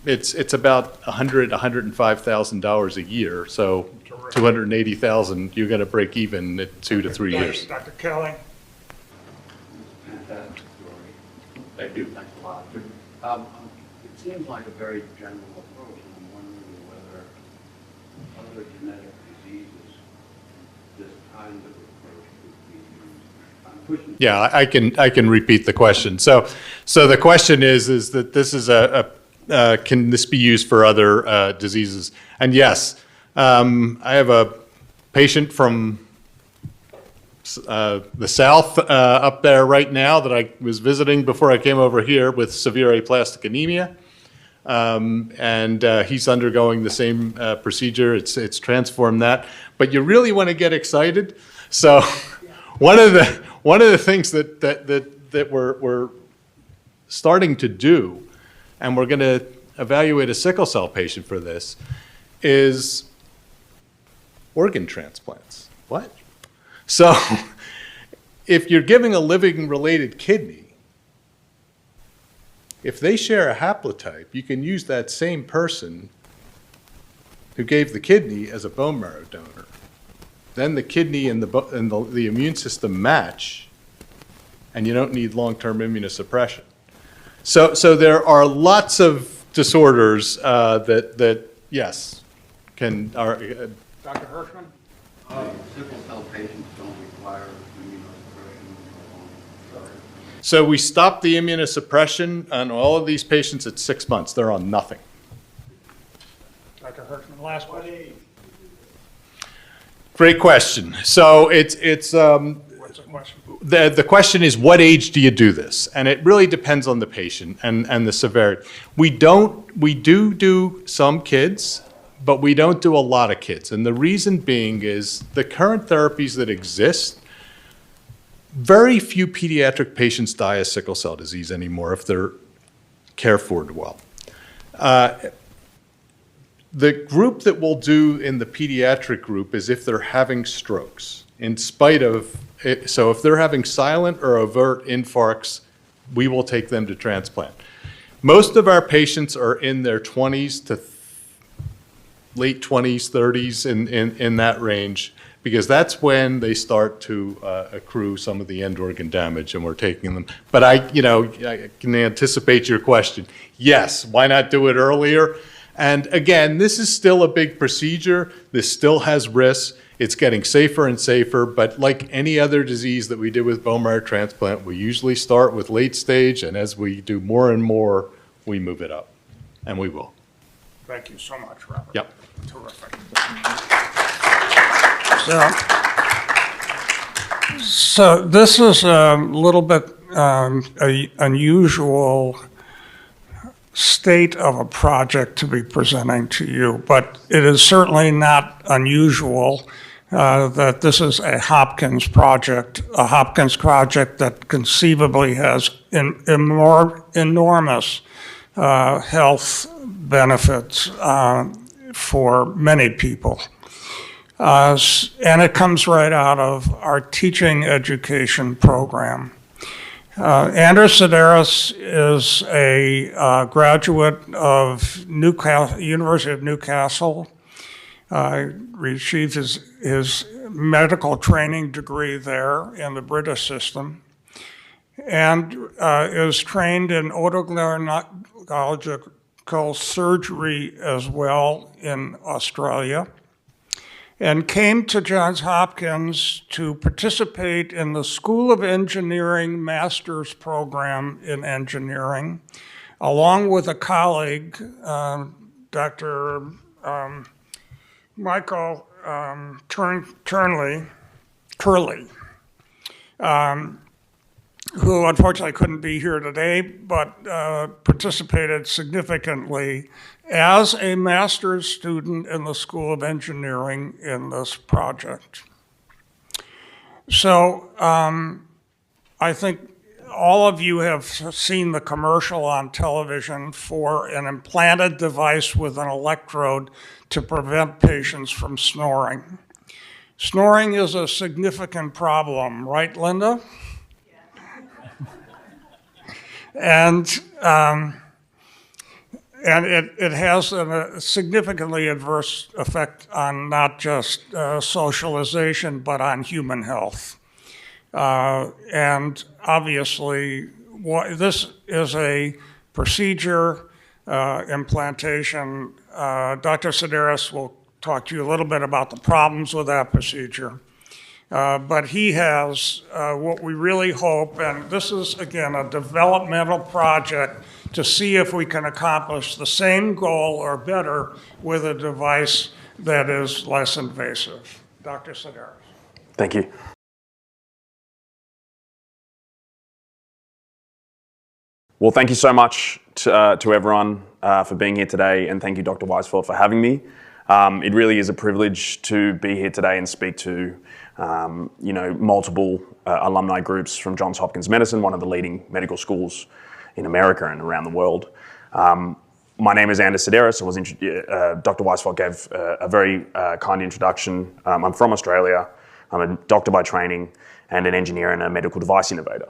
It's about $105,000 a year, so $280,000. You're going to break even at 2 to 3 years. Dr. Kelly? Fantastic story. Thank you. Thanks a lot. It seems like a very general approach, and I'm wondering whether other genetic diseases, this kind of approach would be used. I'm pushing. Yeah, I can repeat the question. So the question is that this is can this be used for other diseases? And yes, I have a patient from the south up there right now that I was visiting before I came over here with severe aplastic anemia. And he's undergoing the same procedure. It's transformed that. But you really want to get excited. So one of the things that we're starting to do, and we're going to evaluate a sickle cell patient for this, is organ transplants. What? So if you're giving a living related kidney, if they share a haplotype, you can use that same person who gave the kidney as a bone marrow donor. Then the kidney and the immune system match, and you don't need long-term immunosuppression. So there are lots of disorders that yes, are. Dr. Hirschman? Sickle cell patients don't require immunosuppression for long. So we stopped the immunosuppression on all of these patients at 6 months. They're on nothing. Dr. Hirschman, last question. Great question. So it's What's the question? the question is, what age do you do this? And it really depends on the patient and the severity. We do some kids, but we don't do a lot of kids. And the reason being is the current therapies that exist, very few pediatric patients die of sickle cell disease anymore if they're cared for well. The group that we'll do in the pediatric group is if they're having strokes. In spite of, so if they're having silent or overt infarcts, we will take them to transplant. Most of our patients are in their 20s to late 20s, 30s, in that range, because that's when they start to accrue some of the end organ damage, and we're taking them. But I can anticipate your question. Yes, why not do it earlier? And again, this is still a big procedure. This still has risks. It's getting safer and safer, but like any other disease that we did with bone marrow transplant, we usually start with late stage, and as we do more and more, we move it up, and we will. Thank you so much, Robert. Yep. Terrific. So this is a little bit unusual state of a project to be presenting to you, but it is certainly not unusual that this is a Hopkins project that conceivably has enormous health benefits for many people. And it comes right out of our teaching education program. Anders Sideris is a graduate of University of Newcastle. Received his medical training degree there in the British system, and is trained in otolaryngological surgery as well in Australia, and came to Johns Hopkins to participate in the School of Engineering master's program in engineering, along with a colleague, Dr. Michael Curley, who unfortunately couldn't be here today, but participated significantly as a master's student in the School of Engineering in this project. So I think all of you have seen the commercial on television for an implanted device with an electrode to prevent patients from snoring. Snoring is a significant problem, right, Linda? And it has a significantly adverse effect on not just socialization, but on human health. And obviously, this is a procedure, implantation. Dr. Sideris will talk to you a little bit about the problems with that procedure. But he has what we really hope, and this is, again, a developmental project to see if we can accomplish the same goal or better with a device that is less invasive. Dr. Sideris. Thank you. Well, thank you so much to everyone for being here today, and thank you, Dr. Weisfeld, for having me. It really is a privilege to be here today and speak to multiple alumni groups from Johns Hopkins Medicine, one of the leading medical schools in America and around the world. My name is Anders Sideris. Dr. Weisfeld gave a very kind introduction. I'm from Australia. I'm a doctor by training and an engineer and a medical device innovator.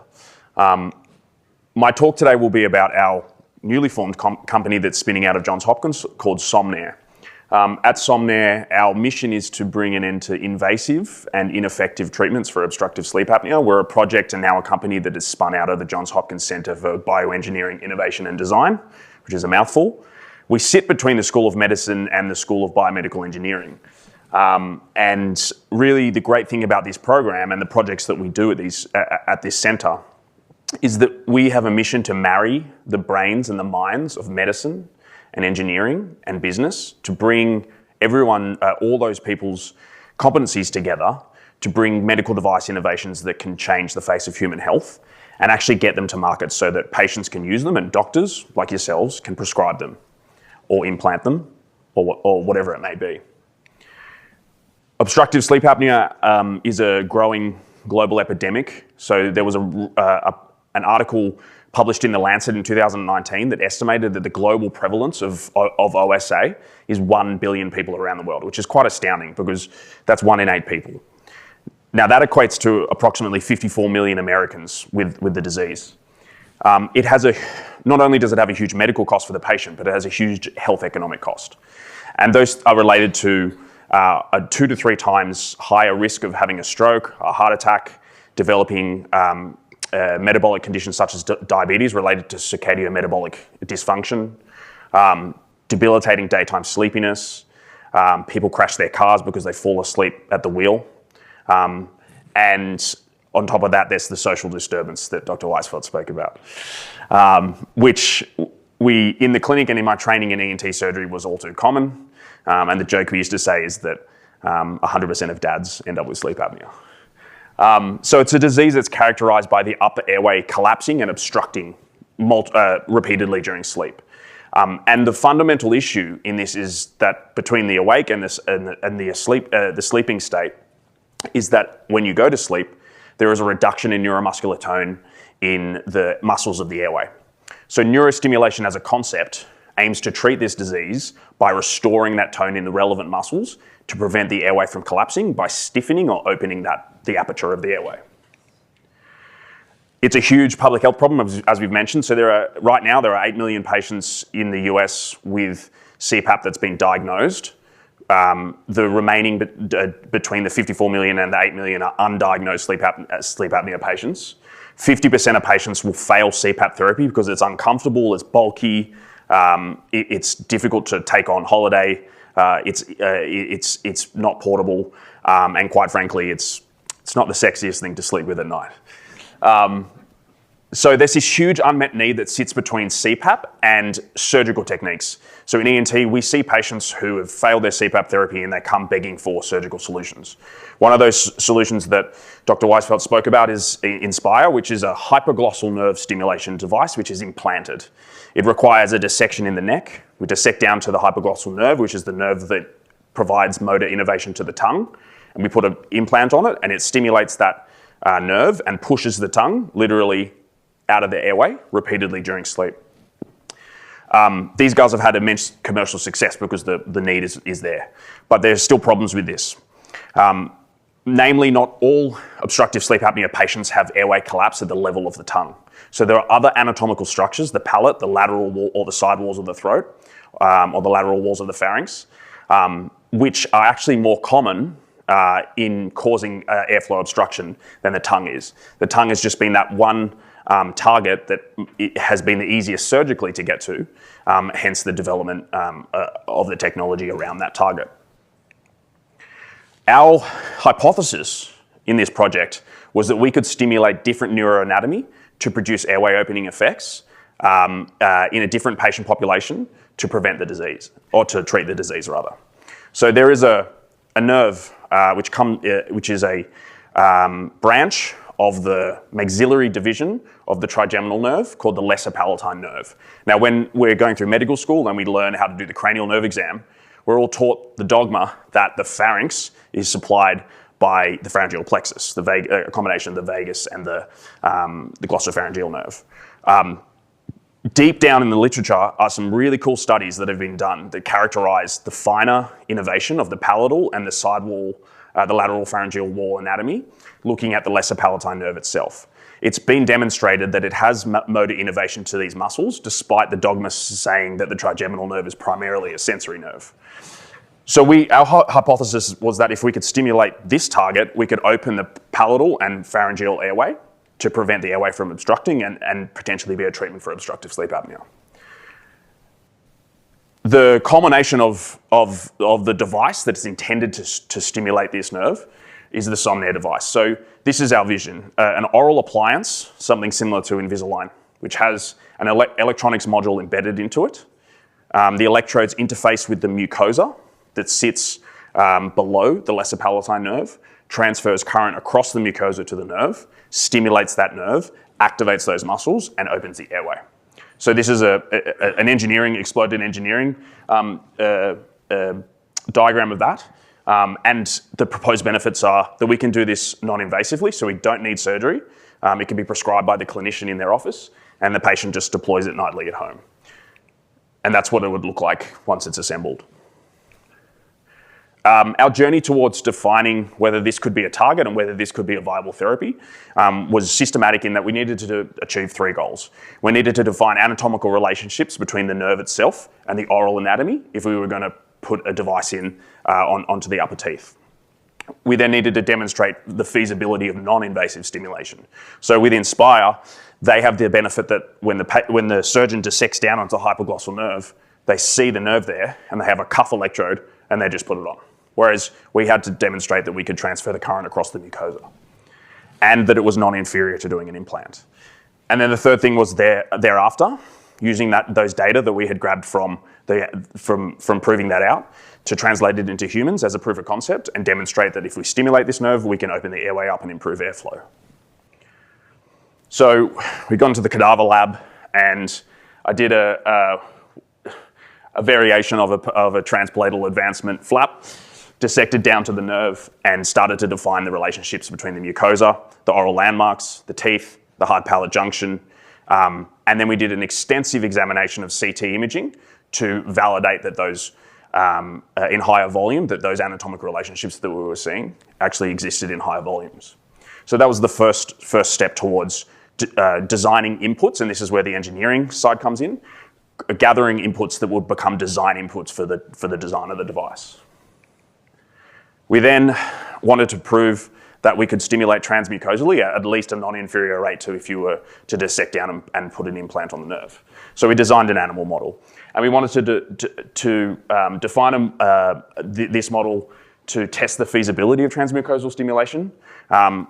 My talk today will be about our newly formed company that's spinning out of Johns Hopkins called Somnair. At Somnair, our mission is to bring an end to invasive and ineffective treatments for obstructive sleep apnea. We're a project and now a company that is spun out of the Johns Hopkins Center for Bioengineering, Innovation and Design, which is a mouthful. We sit between the School of Medicine and the School of Biomedical Engineering. And really the great thing about this program and the projects that we do at this center is that we have a mission to marry the brains and the minds of medicine and engineering and business to bring everyone, all those people's competencies together to bring medical device innovations that can change the face of human health and actually get them to market so that patients can use them and doctors like yourselves can prescribe them or implant them or whatever it may be. Obstructive sleep apnea is a growing global epidemic. So there was an article published in The Lancet in 2019 that estimated that the global prevalence of OSA is 1 billion people around the world, which is quite astounding because that's 1 in 8 people. Now that equates to approximately 54 million Americans with the disease. Not only does it have a huge medical cost for the patient, but it has a huge health economic cost. And those are related to a 2 to 3 times higher risk of having a stroke, a heart attack, developing metabolic conditions such as diabetes related to circadian metabolic dysfunction, debilitating daytime sleepiness, people crash their cars because they fall asleep at the wheel. And on top of that, there's the social disturbance that Dr. Weisfeld spoke about, which in the clinic and in my training in ENT surgery was all too common. And the joke we used to say is that 100% of dads end up with sleep apnea. So it's a disease that's characterized by the upper airway collapsing and obstructing repeatedly during sleep. And the fundamental issue in this is that between the awake and the sleeping state is that when you go to sleep, there is a reduction in neuromuscular tone in the muscles of the airway. So neurostimulation as a concept aims to treat this disease by restoring that tone in the relevant muscles to prevent the airway from collapsing by stiffening or opening the aperture of the airway. It's a huge public health problem, as we've mentioned. So right now there are 8 million patients in the US with CPAP that's been diagnosed. The remaining between the 54 million and the 8 million are undiagnosed sleep apnea patients. 50% of patients will fail CPAP therapy because it's uncomfortable, it's bulky, it's difficult to take on holiday, it's not portable, and quite frankly, it's not the sexiest thing to sleep with at night. So there's this huge unmet need that sits between CPAP and surgical techniques. So in ENT, we see patients who have failed their CPAP therapy and they come begging for surgical solutions. One of those solutions that Dr. Weisfeld spoke about is Inspire, which is a hypoglossal nerve stimulation device which is implanted. It requires a dissection in the neck. We dissect down to the hypoglossal nerve, which is the nerve that provides motor innervation to the tongue, and we put an implant on it and it stimulates that nerve and pushes the tongue literally out of the airway repeatedly during sleep. These guys have had immense commercial success because the need is there, but there's still problems with this. Namely, not all obstructive sleep apnea patients have airway collapse at the level of the tongue. So there are other anatomical structures, the palate, the lateral wall or the side walls of the throat, or the lateral walls of the pharynx, which are actually more common in causing airflow obstruction than the tongue is. The tongue has just been that one target that it has been the easiest surgically to get to, hence the development of the technology around that target. Our hypothesis in this project was that we could stimulate different neuroanatomy to produce airway opening effects in a different patient population to prevent the disease, or to treat the disease rather. So there is a nerve which is a branch of the maxillary division of the trigeminal nerve called the lesser palatine nerve. Now, when we're going through medical school and we learn how to do the cranial nerve exam, we're all taught the dogma that the pharynx is supplied by the pharyngeal plexus, a combination of the vagus and the glossopharyngeal nerve. Deep down in the literature are some really cool studies that have been done that characterize the finer innervation of the palatal and the side wall, the lateral pharyngeal wall anatomy, looking at the lesser palatine nerve itself. It's been demonstrated that it has motor innervation to these muscles, despite the dogma saying that the trigeminal nerve is primarily a sensory nerve. So our hypothesis was that if we could stimulate this target, we could open the palatal and pharyngeal airway to prevent the airway from obstructing and potentially be a treatment for obstructive sleep apnea. The combination of the device that is intended to stimulate this nerve is the Somnair device. So this is our vision, an oral appliance, something similar to Invisalign, which has an electronics module embedded into it. The electrodes interface with the mucosa that sits below the lesser palatine nerve, transfers current across the mucosa to the nerve, stimulates that nerve, activates those muscles, and opens the airway. So this is an exploded engineering diagram of that. And the proposed benefits are that we can do this non-invasively, so we don't need surgery. It can be prescribed by the clinician in their office, and the patient just deploys it nightly at home. And that's what it would look like once it's assembled. Our journey towards defining whether this could be a target and whether this could be a viable therapy was systematic in that we needed to achieve three goals. We needed to define anatomical relationships between the nerve itself and the oral anatomy if we were going to put a device in onto the upper teeth. We then needed to demonstrate the feasibility of non-invasive stimulation. So with Inspire, they have the benefit that when the surgeon dissects down onto a hypoglossal nerve, they see the nerve there and they have a cuff electrode and they just put it on. Whereas we had to demonstrate that we could transfer the current across the mucosa and that it was non-inferior to doing an implant. And then the third thing was thereafter, using those data that we had grabbed from proving that out to translate it into humans as a proof of concept and demonstrate that if we stimulate this nerve, we can open the airway up and improve airflow. So we got into the cadaver lab and I did a variation of a transpalatal advancement flap, dissected down to the nerve and started to define the relationships between the mucosa, the oral landmarks, the teeth, the hard-palate junction, and then we did an extensive examination of CT imaging to validate that those, in higher volume, that those anatomical relationships that we were seeing actually existed in higher volumes. So that was the first step towards designing inputs, and this is where the engineering side comes in, gathering inputs that would become design inputs for the design of the device. We then wanted to prove that we could stimulate transmucosally at least a non-inferior rate to if you were to dissect down and put an implant on the nerve. So we designed an animal model. And we wanted to define this model to test the feasibility of transmucosal stimulation,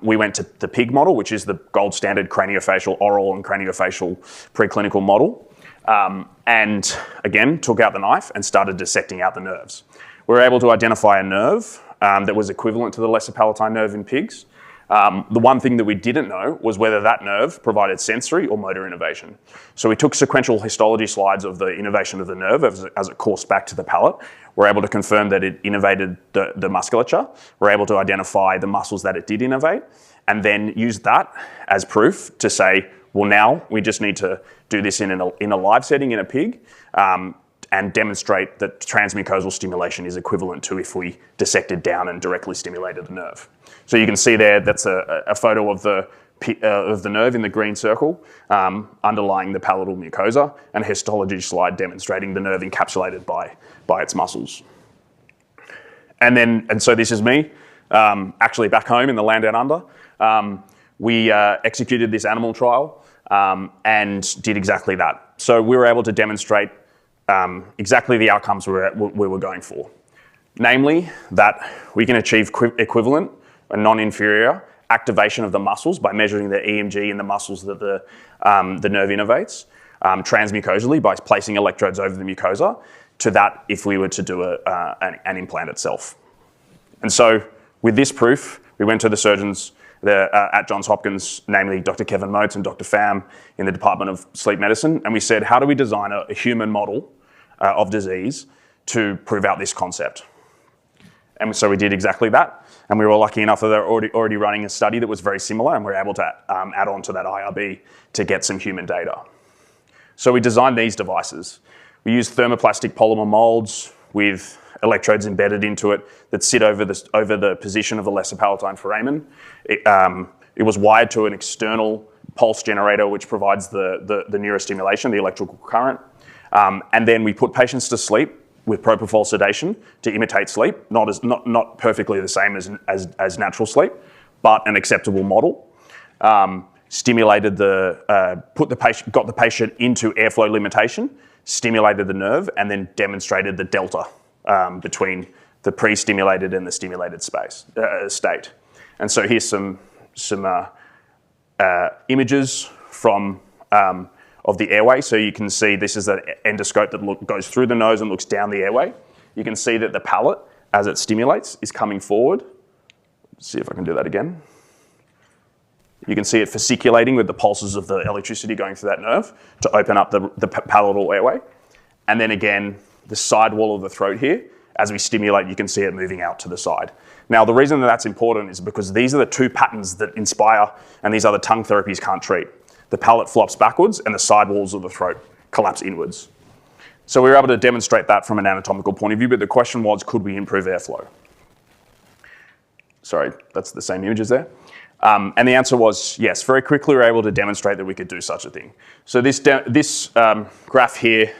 we went to the pig model, which is the gold standard craniofacial oral and craniofacial preclinical model, and again, took out the knife and started dissecting out the nerves. We were able to identify a nerve that was equivalent to the lesser palatine nerve in pigs. The one thing that we didn't know was whether that nerve provided sensory or motor innervation. So we took sequential histology slides of the innervation of the nerve as it coursed back to the palate. We're able to confirm that it innervated the musculature. We're able to identify the muscles that it did innervate, and then use that as proof to say, well, now we just need to do this in a live setting in a pig, and demonstrate that transmucosal stimulation is equivalent to if we dissected down and directly stimulated the nerve. So you can see there, that's a photo of the nerve in the green circle, underlying the palatal mucosa, and a histology slide demonstrating the nerve encapsulated by its muscles. And so this is me, actually back home in the land down under. We executed this animal trial and did exactly that. So we were able to demonstrate exactly the outcomes we were going for. Namely, that we can achieve equivalent and non-inferior activation of the muscles by measuring the EMG in the muscles that the nerve innervates transmucosally by placing electrodes over the mucosa to that if we were to do an implant itself. And so with this proof, we went to the surgeons at Johns Hopkins, namely Dr. Kevin Motes and Dr. Pham in the Department of Sleep Medicine, and we said, how do we design a human model of disease to prove out this concept? And so we did exactly that, and we were lucky enough that they were already running a study that was very similar, and we were able to add on to that IRB to get some human data. So we designed these devices. We used thermoplastic polymer molds with electrodes embedded into it that sit over the position of the lesser palatine foramen. It was wired to an external pulse generator which provides the neurostimulation, the electrical current. And then we put patients to sleep with propofol sedation to imitate sleep, not perfectly the same as natural sleep, but an acceptable model. Stimulated got the patient into airflow limitation, stimulated the nerve, and then demonstrated the delta between the pre-stimulated and the stimulated state. And so here's some images from of the airway. So you can see this is an endoscope that goes through the nose and looks down the airway. You can see that the palate, as it stimulates, is coming forward. Let's see if I can do that again. You can see it fasciculating with the pulses of the electricity going through that nerve to open up the palatal airway. And then again, the side wall of the throat here, as we stimulate, you can see it moving out to the side. Now, the reason that that's important is because these are the two patterns that Inspire and these other tongue therapies can't treat. The palate flops backwards and the side walls of the throat collapse inwards. So we were able to demonstrate that from an anatomical point of view, but the question was, could we improve airflow? Sorry, that's the same images there. And the answer was yes. Very quickly, we were able to demonstrate that we could do such a thing. So this graph here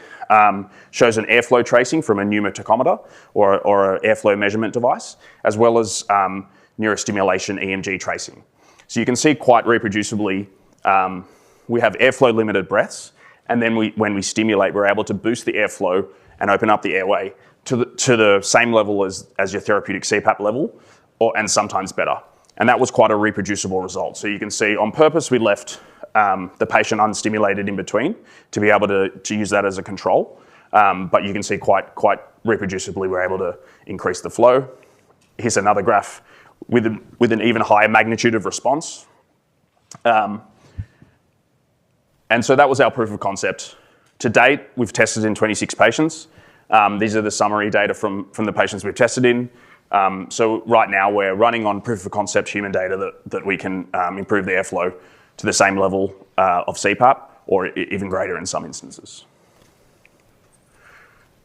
shows an airflow tracing from a pneumotachometer or an airflow measurement device, as well as neurostimulation EMG tracing. So you can see quite reproducibly, we have airflow limited breaths, and then when we stimulate, we're able to boost the airflow and open up the airway to the same level as your therapeutic CPAP level, and sometimes better. And that was quite a reproducible result. So you can see on purpose, we left the patient unstimulated in between to be able to use that as a control. But you can see quite reproducibly, we're able to increase the flow. Here's another graph with an even higher magnitude of response. And so that was our proof of concept. To date, we've tested in 26 patients. These are the summary data from the patients we've tested in. So right now we're running on proof of concept human data that we can improve the airflow to the same level of CPAP or even greater in some instances.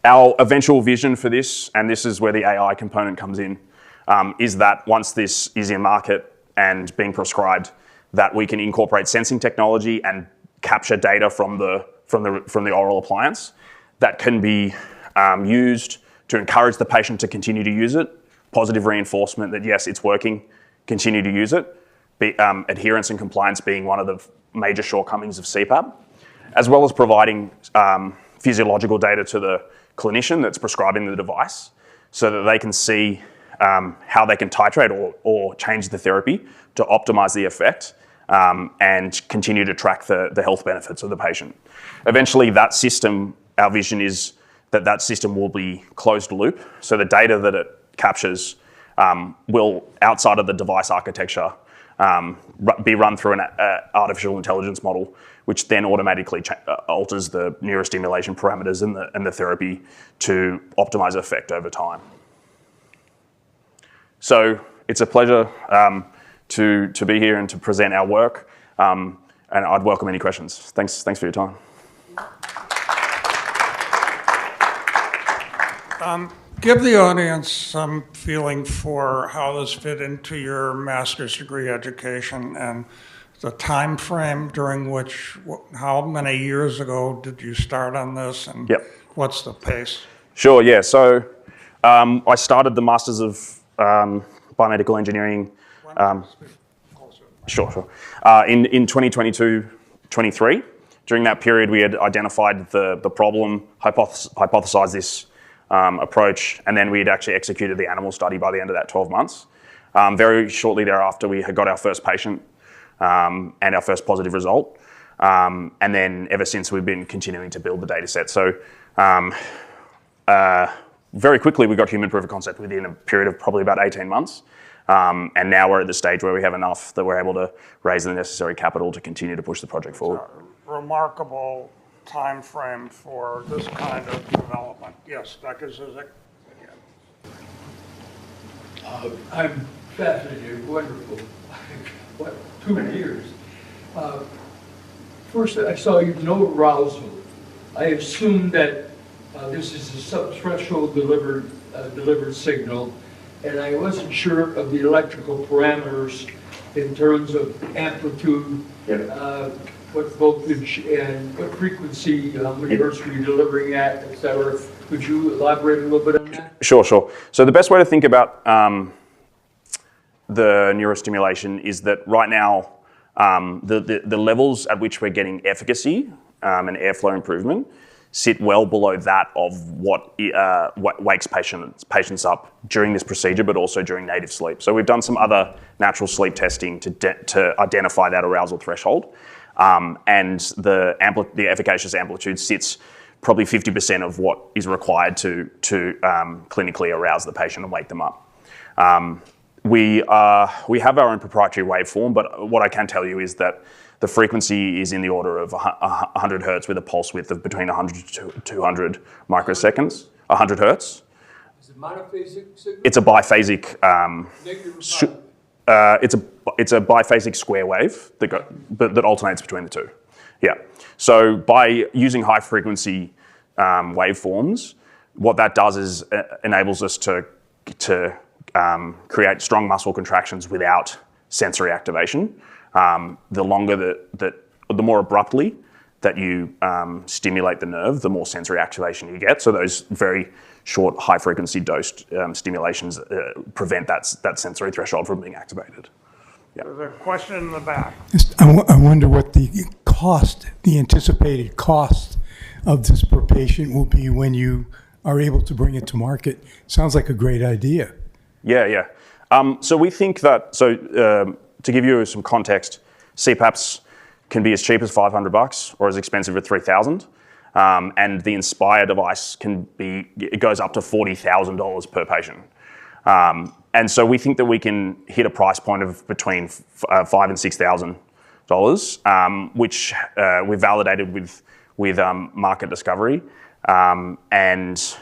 Our eventual vision for this, and this is where the AI component comes in, is that once this is in market and being prescribed, that we can incorporate sensing technology and capture data from the oral appliance that can be used to encourage the patient to continue to use it. Positive reinforcement that yes, it's working, continue to use it. Adherence and compliance being one of the major shortcomings of CPAP, as well as providing physiological data to the clinician that's prescribing the device so that they can see how they can titrate or change the therapy to optimize the effect and continue to track the health benefits of the patient. Eventually, that system, our vision is that system will be closed loop, so the data that it captures will, outside of the device architecture, be run through an artificial intelligence model, which then automatically alters the neurostimulation parameters and the therapy to optimize effect over time. So it's a pleasure to be here and to present our work, and I'd welcome any questions. Thanks for your time. Give the audience some feeling for how this fit into your master's degree education and the time frame during which, how many years ago did you start on this, and what's the pace? Sure, yeah. So I started the Masters of Biomedical Engineering in 2022-23. During that period, we had identified the problem, hypothesized this approach, and then we'd actually executed the animal study by the end of that 12 months. Very shortly thereafter, we had got our first patient and our first positive result. And then ever since, we've been continuing to build the data set. So very quickly, we got human proof of concept within a period of probably about 18 months. And now we're at the stage where we have enough that we're able to raise the necessary capital to continue to push the project forward. Remarkable time frame for this kind of development. Yes, Dr. Zizek. I'm fascinated, wonderful. What, 2 years? First, I saw you no arousal. I assumed that this is a subthreshold delivered signal, and I wasn't sure of the electrical parameters in terms of amplitude, what voltage and what frequency, how many hertz were you delivering at, et cetera. Could you elaborate a little bit on that? Sure. So the best way to think about the neurostimulation is that right now, the levels at which we're getting efficacy and airflow improvement sit well below that of what wakes patients up during this procedure, but also during native sleep. So we've done some other natural sleep testing to identify that arousal threshold, and the efficacious amplitude sits probably 50% of what is required to clinically arouse the patient and wake them up. We have our own proprietary waveform, but what I can tell you is that the frequency is in the order of 100 hertz with a pulse width of between 100 to 200 microseconds. 100 hertz. Is it monophasic signal? It's a biphasic. It's a biphasic square wave that alternates between the two. Yeah. So by using high frequency waveforms, what that does is enables us to create strong muscle contractions without sensory activation. The longer the more abruptly that you stimulate the nerve, the more sensory activation you get. So those very short, high-frequency dosed stimulations prevent that sensory threshold from being activated. Yeah. There's a question in the back. I wonder what the anticipated cost of this per patient will be when you are able to bring it to market. Sounds like a great idea. Yeah. So we think that, to give you some context, CPAPs can be as cheap as $500 or as expensive as $3,000. And the Inspire device it goes up to $40,000 per patient. And so we think that we can hit a price point of between $5,000 and $6,000, which we validated with market discovery and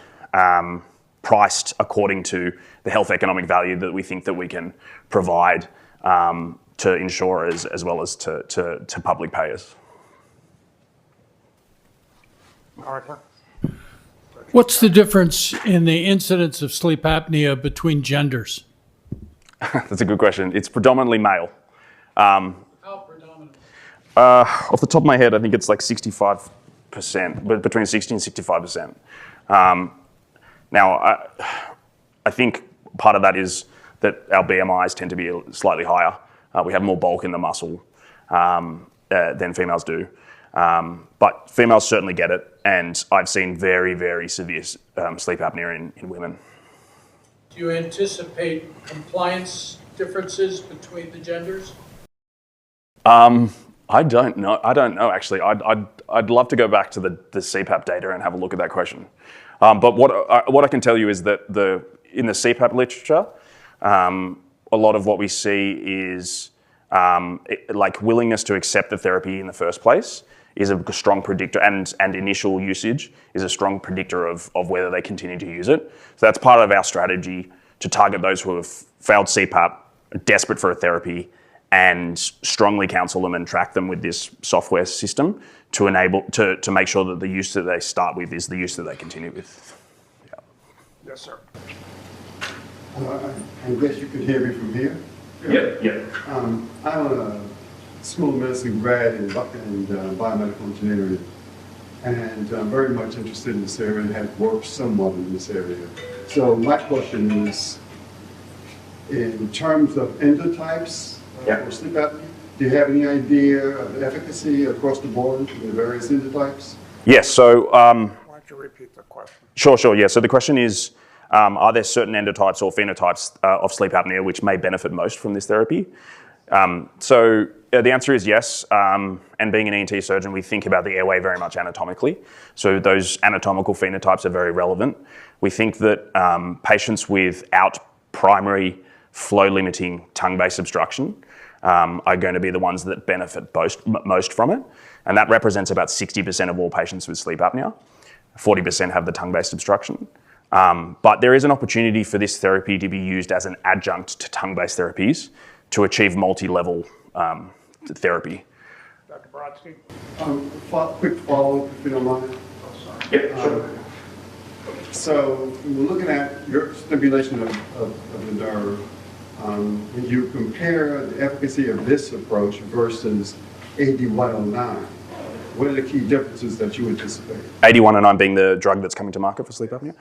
priced according to the health economic value that we think that we can provide to insurers as well as to public payers. Arthur? What's the difference in the incidence of sleep apnea between genders? That's a good question. It's predominantly male. How predominant? Off the top of my head, I think it's like 65%, but between 60 and 65%. Now, I think part of that is that our BMIs tend to be slightly higher. We have more bulk in the muscle than females do. But females certainly get it, and I've seen very, very severe sleep apnea in women. Do you anticipate compliance differences between the genders? I don't know. Actually. I'd love to go back to the CPAP data and have a look at that question. But what I can tell you is that in the CPAP literature, a lot of what we see is like willingness to accept the therapy in the first place is a strong predictor, and initial usage is a strong predictor of whether they continue to use it. So that's part of our strategy to target those who have failed CPAP, are desperate for a therapy, and strongly counsel them and track them with this software system to enable to make sure that the use that they start with is the use that they continue with. Yeah. Yes, sir. I guess you can hear me from here. Yeah. I'm a School of Medicine grad in biomedical engineering, and I'm very much interested in this area and have worked somewhat in this area. So my question is, in terms of endotypes for sleep apnea, do you have any idea of efficacy across the board in the various endotypes? Yes. So. Why don't you repeat the question? Sure. Yeah. So the question is, are there certain endotypes or phenotypes of sleep apnea which may benefit most from this therapy? So the answer is yes. And being an ENT surgeon, we think about the airway very much anatomically. So those anatomical phenotypes are very relevant. We think that patients without primary flow-limiting tongue-based obstruction are going to be the ones that benefit most from it. And that represents about 60% of all patients with sleep apnea. 40% have the tongue-based obstruction. But there is an opportunity for this therapy to be used as an adjunct to tongue-based therapies to achieve multi-level therapy. Dr. Brodsky? Quick follow-up, if you don't mind. Yeah, sure. So we're looking at your stimulation of the nerve. When you compare the efficacy of this approach versus AD109, what are the key differences that you anticipate? AD109 being the drug that's coming to market for sleep apnea.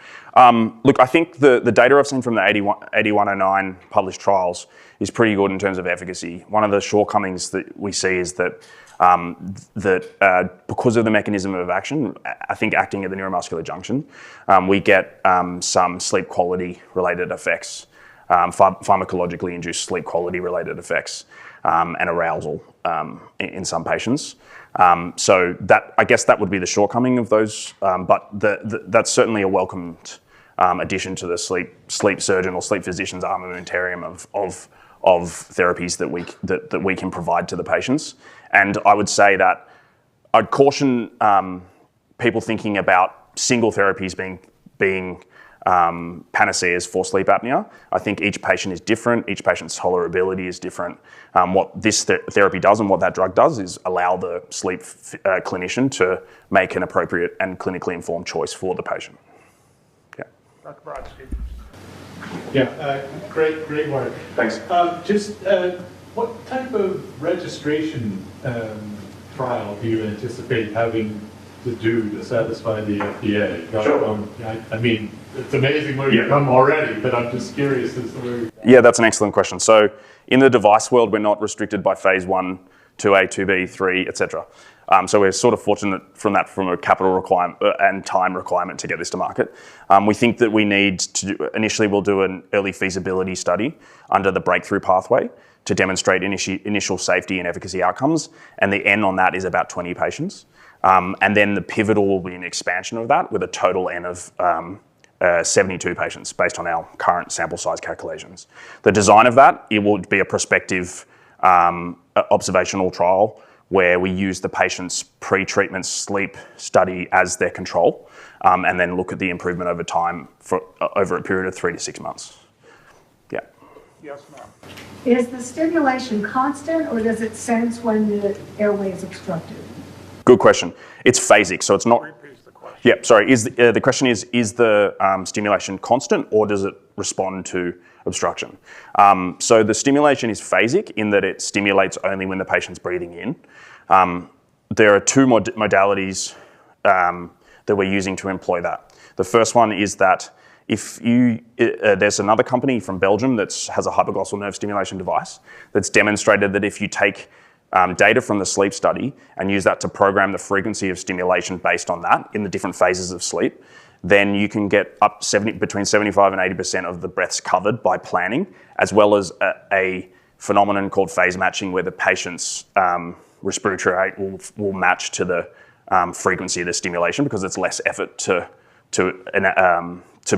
Look, I think the data I've seen from the AD109 published trials is pretty good in terms of efficacy. One of the shortcomings that we see is that because of the mechanism of action, I think acting at the neuromuscular junction, we get some sleep quality related effects, pharmacologically induced sleep quality related effects, and arousal in some patients. So that, I guess that would be the shortcoming of those, but that's certainly a welcomed addition to the sleep surgeon or sleep physician's armamentarium of therapies that we can provide to the patients. And I would say that I'd caution people thinking about single therapies being panaceas for sleep apnea. I think each patient is different. Each patient's tolerability is different. What this therapy does and what that drug does is allow the sleep clinician to make an appropriate and clinically informed choice for the patient. Yeah. Dr. Brodsky? Yeah, great work. Thanks. What type of registration trial do you anticipate having to do to satisfy the FDA? Sure. I mean, it's amazing where you've come already, but I'm just curious as to where. Yeah, that's an excellent question. So in the device world, we're not restricted by phase 1, 2A, 2B, 3, etc. So we're sort of fortunate from a capital requirement and time requirement to get this to market. We think that we need to initially we'll do an early feasibility study under the breakthrough pathway to demonstrate initial safety and efficacy outcomes, and the N on that is about 20 patients. And then the pivotal will be an expansion of that with a total N of 72 patients based on our current sample size calculations. The design of that, it will be a prospective observational trial where we use the patient's pre-treatment sleep study as their control, and then look at the improvement over time over a period of 3 to 6 months. Yeah. Yes, ma'am. Is the stimulation constant, or does it sense when the airway is obstructed? Good question. It's phasic, so it's not. Repeat the question. Yeah, sorry. The question is the stimulation constant, or does it respond to obstruction? So the stimulation is phasic in that it stimulates only when the patient's breathing in. There are two modalities that we're using to employ that. The first one is that there's another company from Belgium that has a hypoglossal nerve stimulation device that's demonstrated that if you take data from the sleep study and use that to program the frequency of stimulation based on that in the different phases of sleep, then you can get between 75 and 80% of the breaths covered by planning, as well as a phenomenon called phase matching, where the patient's respiratory rate will match to the frequency of the stimulation, because it's less effort to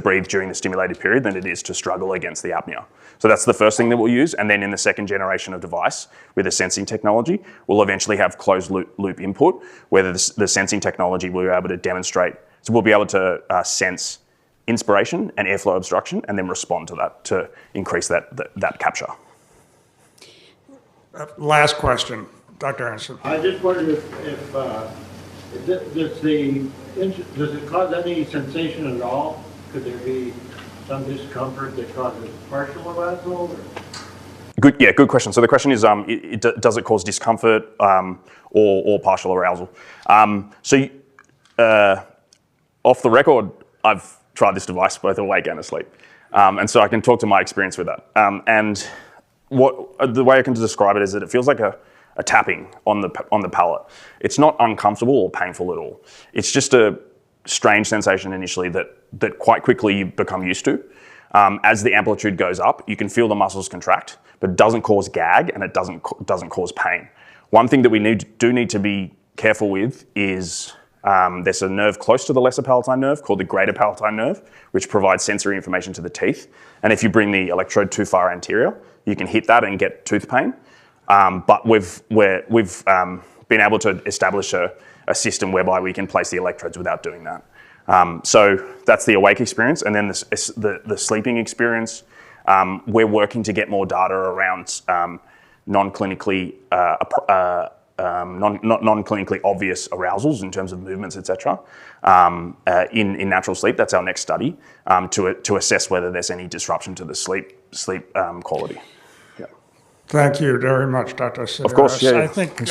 breathe during the stimulated period than it is to struggle against the apnea. So that's the first thing that we'll use. And then in the second generation of device with the sensing technology, we'll eventually have closed loop input, where the sensing technology will be able to demonstrate. So we'll be able to sense inspiration and airflow obstruction, and then respond to that to increase that capture. Last question, Dr. Anderson. I just wondered if does it cause any sensation at all? Could there be some discomfort that causes partial arousal? Good question. So the question is, does it cause discomfort or partial arousal? Off the record, I've tried this device both awake and asleep, and so I can talk to my experience with that. And the way I can describe it is that it feels like a tapping on the palate. It's not uncomfortable or painful at all. It's just a strange sensation initially that quite quickly you become used to. As the amplitude goes up, you can feel the muscles contract, but it doesn't cause gag, and it doesn't cause pain. One thing that we do need to be careful with is there's a nerve close to the lesser palatine nerve called the greater palatine nerve, which provides sensory information to the teeth. And if you bring the electrode too far anterior, you can hit that and get tooth pain. But we've been able to establish a system whereby we can place the electrodes without doing that. So that's the awake experience. And then the sleeping experience, we're working to get more data around non-clinically obvious arousals in terms of movements, etc. In natural sleep. That's our next study, to assess whether there's any disruption to the sleep quality. Yeah. Thank you very much, Dr. Sideris. Of course, yeah. I think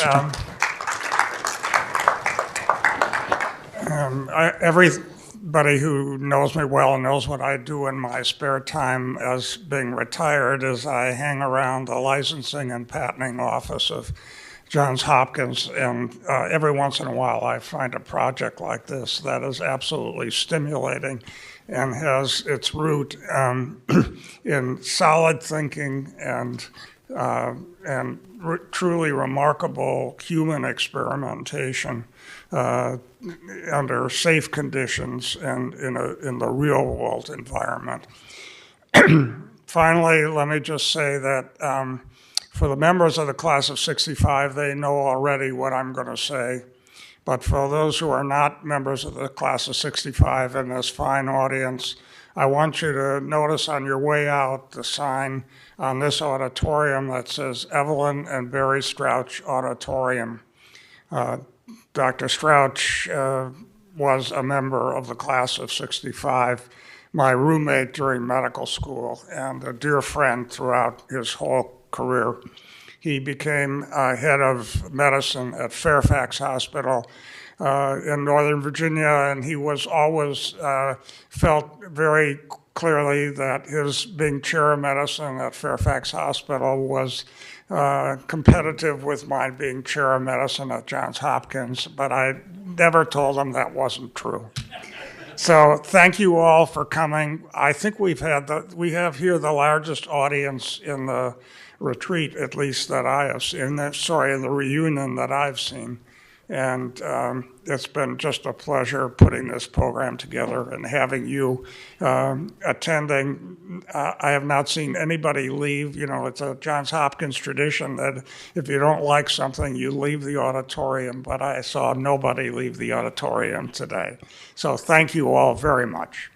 everybody who knows me well knows what I do in my spare time as being retired is I hang around the licensing and patenting office of Johns Hopkins, and every once in a while I find a project like this that is absolutely stimulating and has its root in solid thinking and truly remarkable human experimentation under safe conditions and in the real world environment. Finally, let me just say that for the members of the class of 65, they know already what I'm going to say. But for those who are not members of the class of 65 in this fine audience, I want you to notice on your way out the sign on this auditorium that says Evelyn and Barry Strouch Auditorium. Dr. Strouch was a member of the class of 65, my roommate during medical school, and a dear friend throughout his whole career. He became head of medicine at Fairfax Hospital in Northern Virginia, and he was always felt very clearly that his being chair of medicine at Fairfax Hospital was competitive with my being chair of medicine at Johns Hopkins, but I never told him that wasn't true. So thank you all for coming. I think we have here the largest audience in the retreat, at least that I have seen, in the reunion that I've seen. And it's been just a pleasure putting this program together and having you attending. I have not seen anybody leave. You know, it's a Johns Hopkins tradition that if you don't like something, you leave the auditorium, but I saw nobody leave the auditorium today. So thank you all very much.